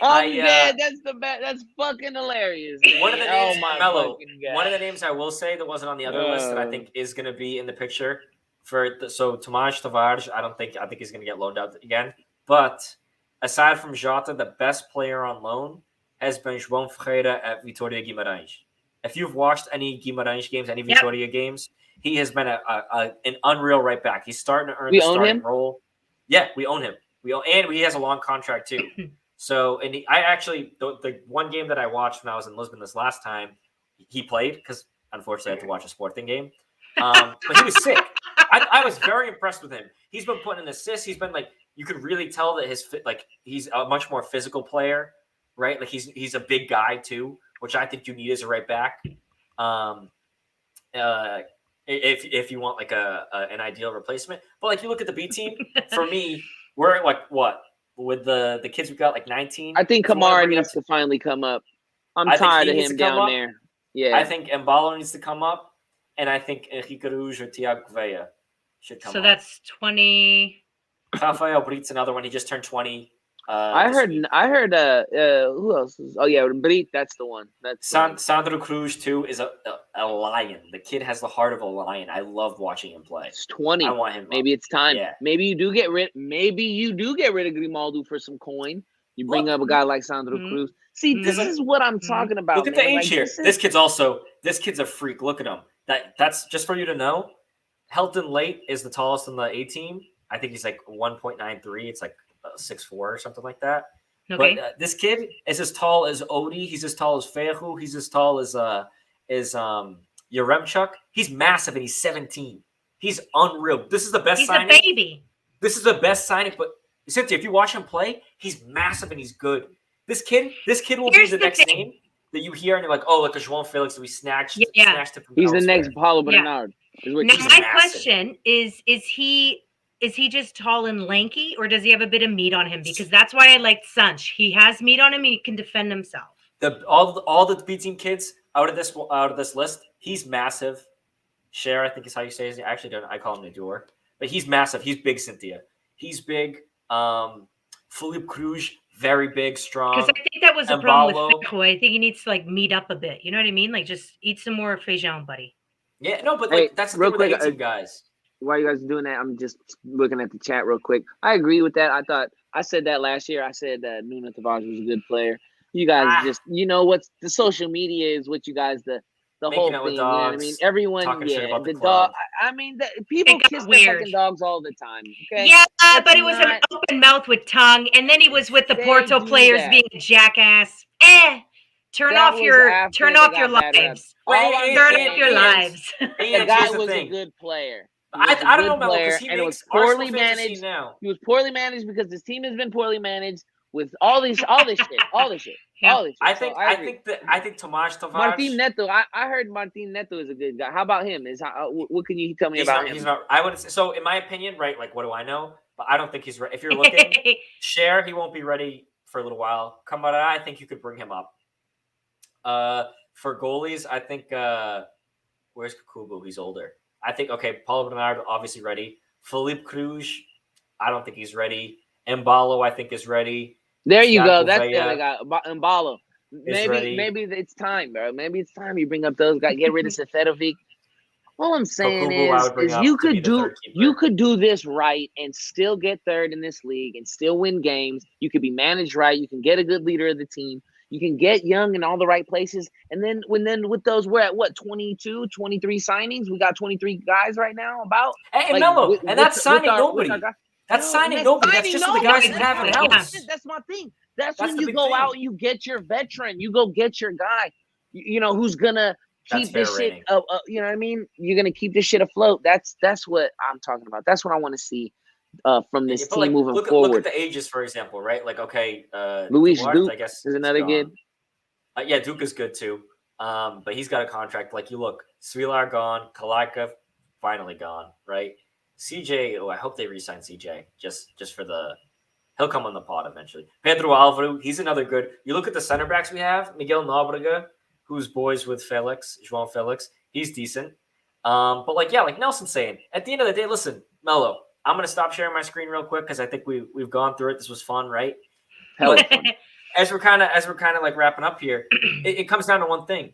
Man, that's the best. That's fucking hilarious. One of the names, Mello, fucking God. one of the names I will say that wasn't on the other list that I think is going to be in the picture so Tomáš Tavares, I think he's going to get loaned out again. But aside from Jota, the best player on loan has been João Ferreira at Vitória Guimarães. If you've watched any Guimarães games, any Vitória games, he has been an unreal right back. He's starting to earn the starting role. Yeah, we own him. And he has a long contract too. So, and I actually, the one game that I watched when I was in Lisbon this last time, he played because unfortunately I had to watch a Sporting game. But he was sick. I was very impressed with him. He's been putting in assists. He's been like, you could really tell that he's a much more physical player, right? Like he's a big guy too, which I think you need as a right back. If you want like an ideal replacement, but like you look at the B team, for me, we're at like what? With the kids we've got like 19. I think Kamara needs to finally come up. I'm tired of him down there. Yeah. I think Embalo needs to come up, and I think Henrique Rouge or Thiago Gouveia should come up. So that's 20. Rafael Brit's another one. He just turned 20. I heard who else is, Brit, that's the one. That's Sandro Cruz too is a lion. The kid has the heart of a lion. I love watching him play. It's 20. I want him. Maybe it's time. Yeah. Maybe you do get rid of Grimaldo for some coin. You bring up a guy like Sandro Cruz. See, this is what I'm talking about. Look at the age here. This kid's a freak. Look at him. That's just for you to know. Helton Late is the tallest in the A team. I think he's like 1.93. It's like 6'4" or something like that. Okay. But this kid is as tall as Odie. He's as tall as Fehu. He's as tall as Yaremchuk. He's massive and he's 17. He's unreal. This is the best signing. He's a baby. This is the best signing. But Cynthia, if you watch him play, he's massive and he's good. This kid will be the next name that you hear and you're like, oh, like a João Felix that we snatched it from He's elsewhere. the next Paulo Bernard. Now my question is he just tall and lanky, or does he have a bit of meat on him? Because that's why I liked Sunch. He has meat on him and he can defend himself. All the B team kids out of this list, he's massive. Cher, I think is how you say his name. I actually don't. I call him Nador, but he's massive. He's big, Cynthia. He's big. Philippe Cruz, very big, strong. Because I think that was the problem with Fejo. I think he needs to like meet up a bit. You know what I mean? Like just eat some more feijão, buddy. Yeah, no, but like that's the thing with the A team guys. While you guys are doing that, I'm just looking at the chat real quick. I agree with that. I said that last year. I said that Nuno Tavares was a good player. You guys just, what's the social media is what you guys, the whole thing. You know what I mean? Everyone, the dog. I mean, people kiss their fucking dogs all the time. Okay? Yeah, but it was an open mouth with tongue. And then he was with the Porto players being a jackass. Turn off your lives. Turn off your lives. The guy was a good player. I don't know, Melo, because he was poorly managed. Now. He was poorly managed because his team has been poorly managed with all this shit. I think Tomáš Tavares. Martin Neto. I heard Martin Neto is a good guy. How about him? What can you tell me about him? He's not. I would say so. In my opinion, right? Like, what do I know? But I don't think he's ready. If you're looking, Cher, he won't be ready for a little while. Kamara, I think you could bring him up. For goalies, I think where's Kukubu? He's older. I think, Paulo Bernard, obviously ready. Philippe Cruz, I don't think he's ready. Embalo, I think, is ready. There you go. That's the other guy. Embalo. maybe it's time, bro. Maybe it's time you bring up those guys. Get rid of Seferovic. All I'm saying Kokubu, I would bring is up you to be could the do third keeper. this right and still get third in this league and still win games. You could be managed right. You can get a good leader of the team. You can get young in all the right places. And then with those, we're at what, 22, 23 signings? We got 23 guys right now about. Hey, Melo, and that's signing nobody. That's No, signing nobody. That's just the guys you have in house. That's my thing. That's when you go out and you get your veteran. You go get your guy, who's going to keep this shit up. You know what I mean? You're going to keep this shit afloat. That's what I'm talking about. That's what I want to see from this team moving forward. Look at the ages, for example, right? Like, okay, Luis Duarte, Duke I guess, is another good. Yeah, Duke is good too. But he's got a contract. Like, you look, Svilar gone, Kalaka finally gone, right? CJ, I hope they re-sign CJ just for the. He'll come on the pod eventually. Pedro Alvaro, he's another good. You look at the center backs we have, Miguel Nóbrega, who's boys with João Felix. He's decent. But like Nelson's saying, at the end of the day, listen, Melo, I'm gonna stop sharing my screen real quick because I think we've gone through it. This was fun, right? Hell of fun. As we're kind of like wrapping up here, it comes down to one thing.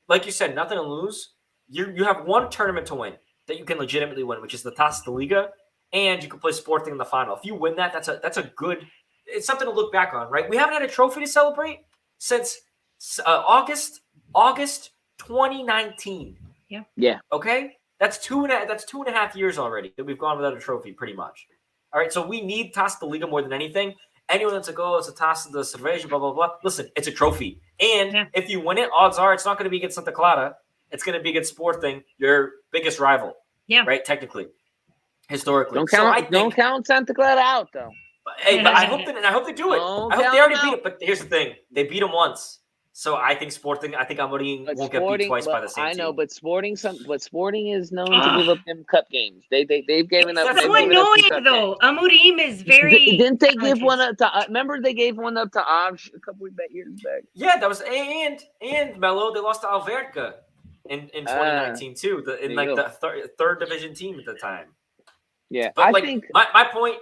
Like you said, nothing to lose. You have one tournament to win that you can legitimately win, which is the Taça da Liga, and you can play Sporting in the final. If you win that, that's a good. It's something to look back on, right? We haven't had a trophy to celebrate since August 2019. Yeah. Okay, that's 2.5 years already that we've gone without a trophy, pretty much. All right, so we need Taça da Liga more than anything. Anyone that's like, oh, it's a Taça da Cerveja, blah blah blah. Listen, it's a trophy, and if you win it, odds are it's not going to be against Santa Clara. It's going to be against Sporting, your biggest rival. Yeah. Right. Technically, historically, don't count Santa Clara out though. But I hope they do it. I hope they already beat it. But here's the thing: they beat them once. So I think Amorim won't get beat twice by the same team. I know, but Sporting is known to give up them cup games. They've given up. That's so annoying though. Amorim is very. Didn't they give one up to? Remember they gave one up to Avs a couple of years back. Yeah, that was and Melo. They lost to Alverca in 2019 too. The third division team at the time. Yeah, but I think my point,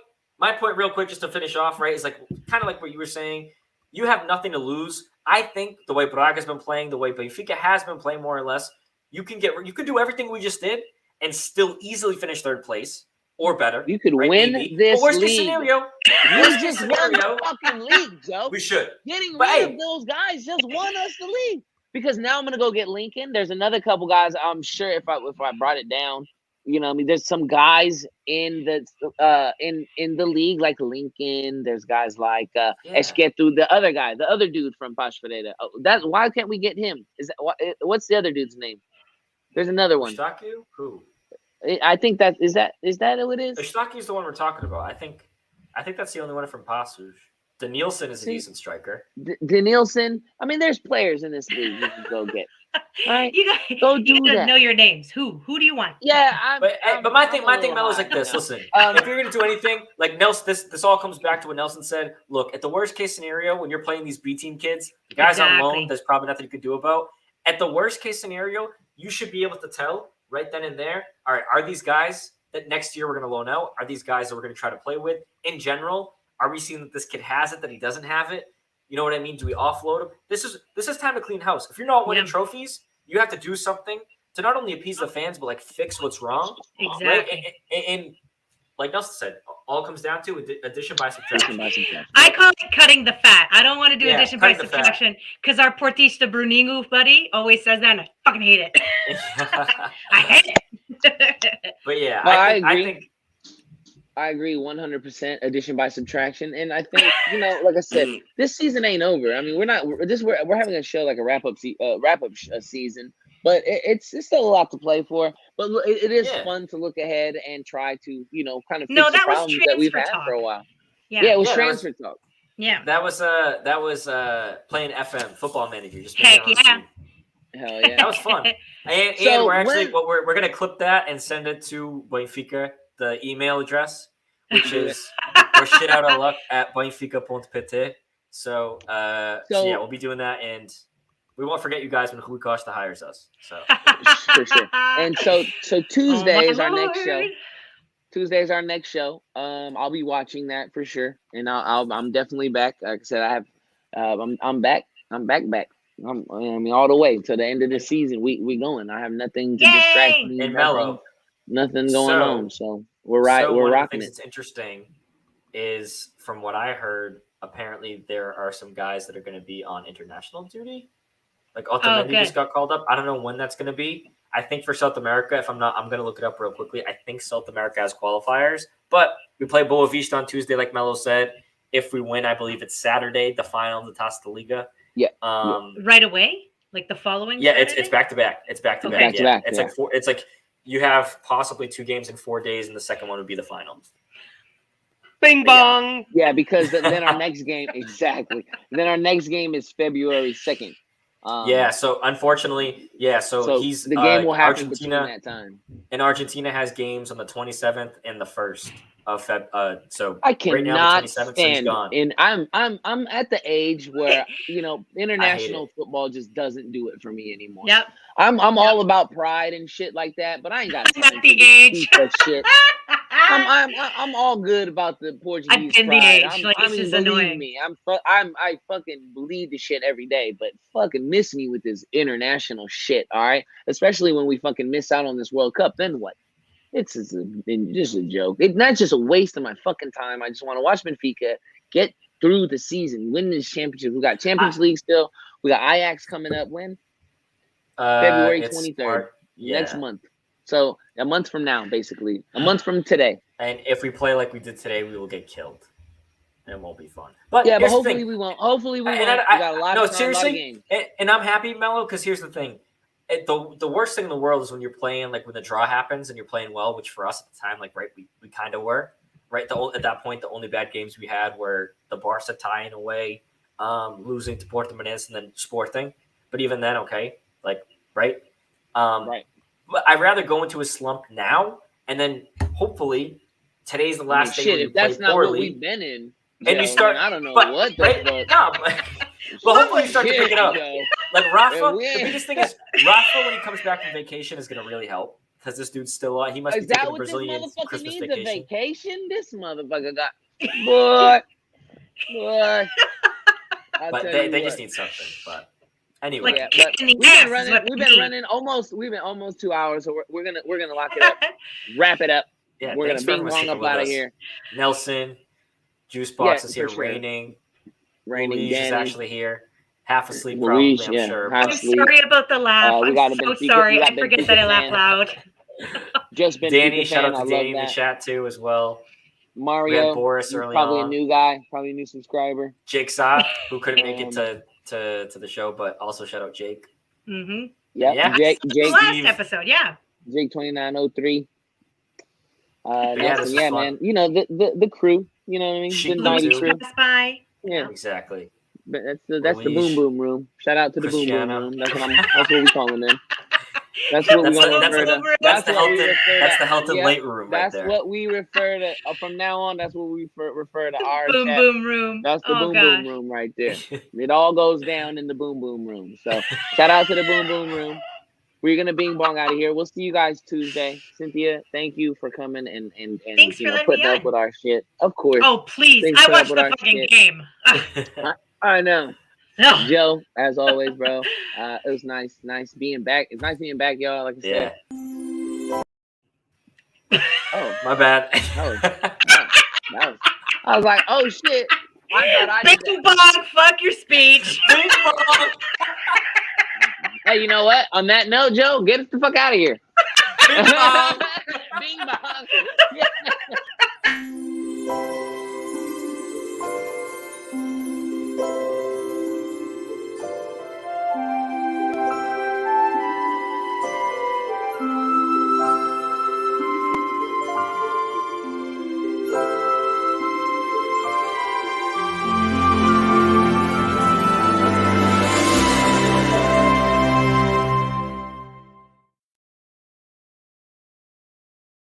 real quick, just to finish off, right, is like kind of like what you were saying. You have nothing to lose. I think the way Braga's been playing, the way Benfica has been playing, more or less, you can do everything we just did and still easily finish third place or better. You could win this worst league. Case scenario, we just won the fucking league, Joe. We should. Getting rid of those guys just won us the league. Because now I'm gonna go get Lincoln. There's another couple guys. I'm sure if I brought it down. There's some guys in the in the league like Lincoln. There's guys like Esquetu, the other dude from Paç Ferreira. Why can't we get him? What's the other dude's name? There's another one. Eustáquio? Who? I think that is that who it is? Eustáquio is the one we're talking about. I think that's the only one from Passos. Danielson is a decent striker. Danielson. I mean, there's players in this league you can go get. All right, you guys know your names. Who do you want? Yeah, but my thing, Melo, is like this. Listen, if you're gonna do anything, like Nelson, this all comes back to what Nelson said. Look, at the worst case scenario, when you're playing these B team kids, the guys on loan, there's probably nothing you could do about. At the worst case scenario, you should be able to tell right then and there. All right, are these guys that next year we're gonna loan out? Are these guys that we're gonna try to play with? In general, are we seeing that this kid has it, that he doesn't have it? You know what I mean? Do we offload him? This is time to clean house. If you're not winning trophies, you have to do something to not only appease the fans, but like fix what's wrong. Exactly. Right? And like Nelson said, all comes down to addition by subtraction. I call it cutting the fat. I don't want to do addition by subtraction because our Portista Bruningo buddy always says that, and I fucking hate it. I hate it. But yeah, I agree 100% addition by subtraction. And I think, like I said, this season ain't over. I mean, we're having a show like a wrap up season, but it's still a lot to play for. But it is fun to look ahead and try to, kind of fix the problems that we've had for a while. Yeah, it was transfer talk. Yeah. That was playing FM Football Manager. Just heck yeah. Hell yeah. That was fun. And we're actually we're gonna clip that and send it to Benfica. The email address, which is we're shit out of luck at benfica.pt. So we'll be doing that, and we won't forget you guys when Rui Costa hires us. So for sure. And so Tuesday is our next show. Tuesday is our next show. I'll be watching that for sure, and I'm definitely back. Like I said, I'm back. I'm back. I mean, all the way to the end of the season. We going. I have nothing to distract Yay! me. And Mello. Nothing going So- on. So we're right. So we're one of the rocking things it. that's interesting is, from what I heard, apparently there are some guys that are going to be on international duty. Like Otamendi just got called up. I don't know when that's going to be. I think for South America, I'm going to look it up real quickly. I think South America has qualifiers, but we play Boa Vista on Tuesday, like Mello said. If we win, I believe it's Saturday, the final of the Taça Liga. Yeah. Right away, like the following. Yeah, Saturday? it's back to back. It's back to Okay. back. Back to Yeah. back, It's yeah. like it's like you have possibly 2 games in 4 days, and the second one would be the final. Bing bong. Yeah, because then our next game exactly. Then our next game is February 2nd. Yeah, so unfortunately, so he's the game will happen Argentina, between that time. and Argentina has games on the 27th and the 1st of Feb. So I right now the cannot 27th, so he's stand gone. it. And I'm at the age where international football just doesn't do it for me anymore. Yep. I'm all about pride and shit like that, but I ain't got I'm time at for the this age. piece of shit. I'm all good about the Portuguese I've been the pride. age. Like, this is believe annoying. me, I fucking believe the shit every day, but fucking miss me with this international shit. All right, especially when we fucking miss out on this World Cup. Then what? It's just a joke. It's not just a waste of my fucking time. I just want to watch Benfica get through the season, win this championship. We got Champions League still. We got Ajax coming up. When? February 23rd. Next month. So a month from now, basically. A month from today. And if we play like we did today, we will get killed. And it won't be fun. But yeah, but here's the hopefully thing. we won't. Hopefully we won't. And We got a lot of seriously, games. and I'm happy, Mello, because here's the thing. The worst thing in the world is when you're playing, like when the draw happens and you're playing well, which for us at the time, like, right, we kind of were. Right, at that point, the only bad games we had were the Barca tying away, losing to Portimonense, and then Sporting. But even then, okay, like, right? Right. But I'd rather go into a slump now, and then hopefully today's the last day where you if that's play not poorly. what we've been in, And you start. I don't know but, what the right? fuck. No, but hopefully you start to pick it up. Yo. Like Rafa, Yeah, the biggest thing is Rafa when he comes back from vacation is going to really help because this dude's still on. He must Is be taking that a what this Brazilian motherfucker Christmas needs? vacation. A vacation? This motherfucker got boy. But they just need something. But anyway, Like but kicking the we've ass been running. is what We've they been need. running almost. We've been almost 2 hours. So we're gonna lock it up, wrap it up. yeah, We're thanks gonna for bing sticking bong up with out of us. here. Nelson, Juice Box Yeah, is here, for sure. raining. Raining Louise is Danny. actually here. Half asleep, Louise, probably, I'm yeah, sure. half but- I'm sorry about the laugh. we I'm got a so Benfica- sorry. we got I forget Benfica that I laugh fan. loud. Just been Danny, Benfica shout fan. out I to love Danny in the that. chat too as well. We Mario, had Boris he's early probably on. a new guy, probably a new subscriber. Jake Sott, who couldn't make it to the show, but also shout out Jake. Mm-hmm. Yep, Yeah. Jake, The last Steve. episode, yeah. Jake 2903. yeah, Nelson, this was yeah, fun. man. You know the crew. You know what I mean? She The knew mighty too. crew. Pass by. Yeah, Exactly. but that's the Louise. boom boom room. Shout out to the boom boom Cristiano. room. That's what we calling them. That's what That's we're gonna the- refer that's to. That's the what we Hilton. refer That's to- the Hilton yeah, late room right That's there. what we refer to from now on. That's what we refer to our Boom chat. boom room. That's the Oh boom gosh. boom room right there. It all goes down in the boom boom room. So shout out to the boom boom room. We're gonna bing bong out of here. We'll see you guys Tuesday. Cynthia, thank you for coming and Thanks for letting me putting up on. with our shit. Of course. Oh please! Thanks I for watched with the our fucking shit. game. I know. No. Joe, as always, bro. It was nice being back. It's nice being back, y'all. Like I Yeah. said. Oh, My bad. I was like, oh shit. I thought I did that. Bing bong. Fuck your speech. Bing bong. Hey, you know what? On that note, Joe, get us the fuck out of here. Bing bong. Bing bong.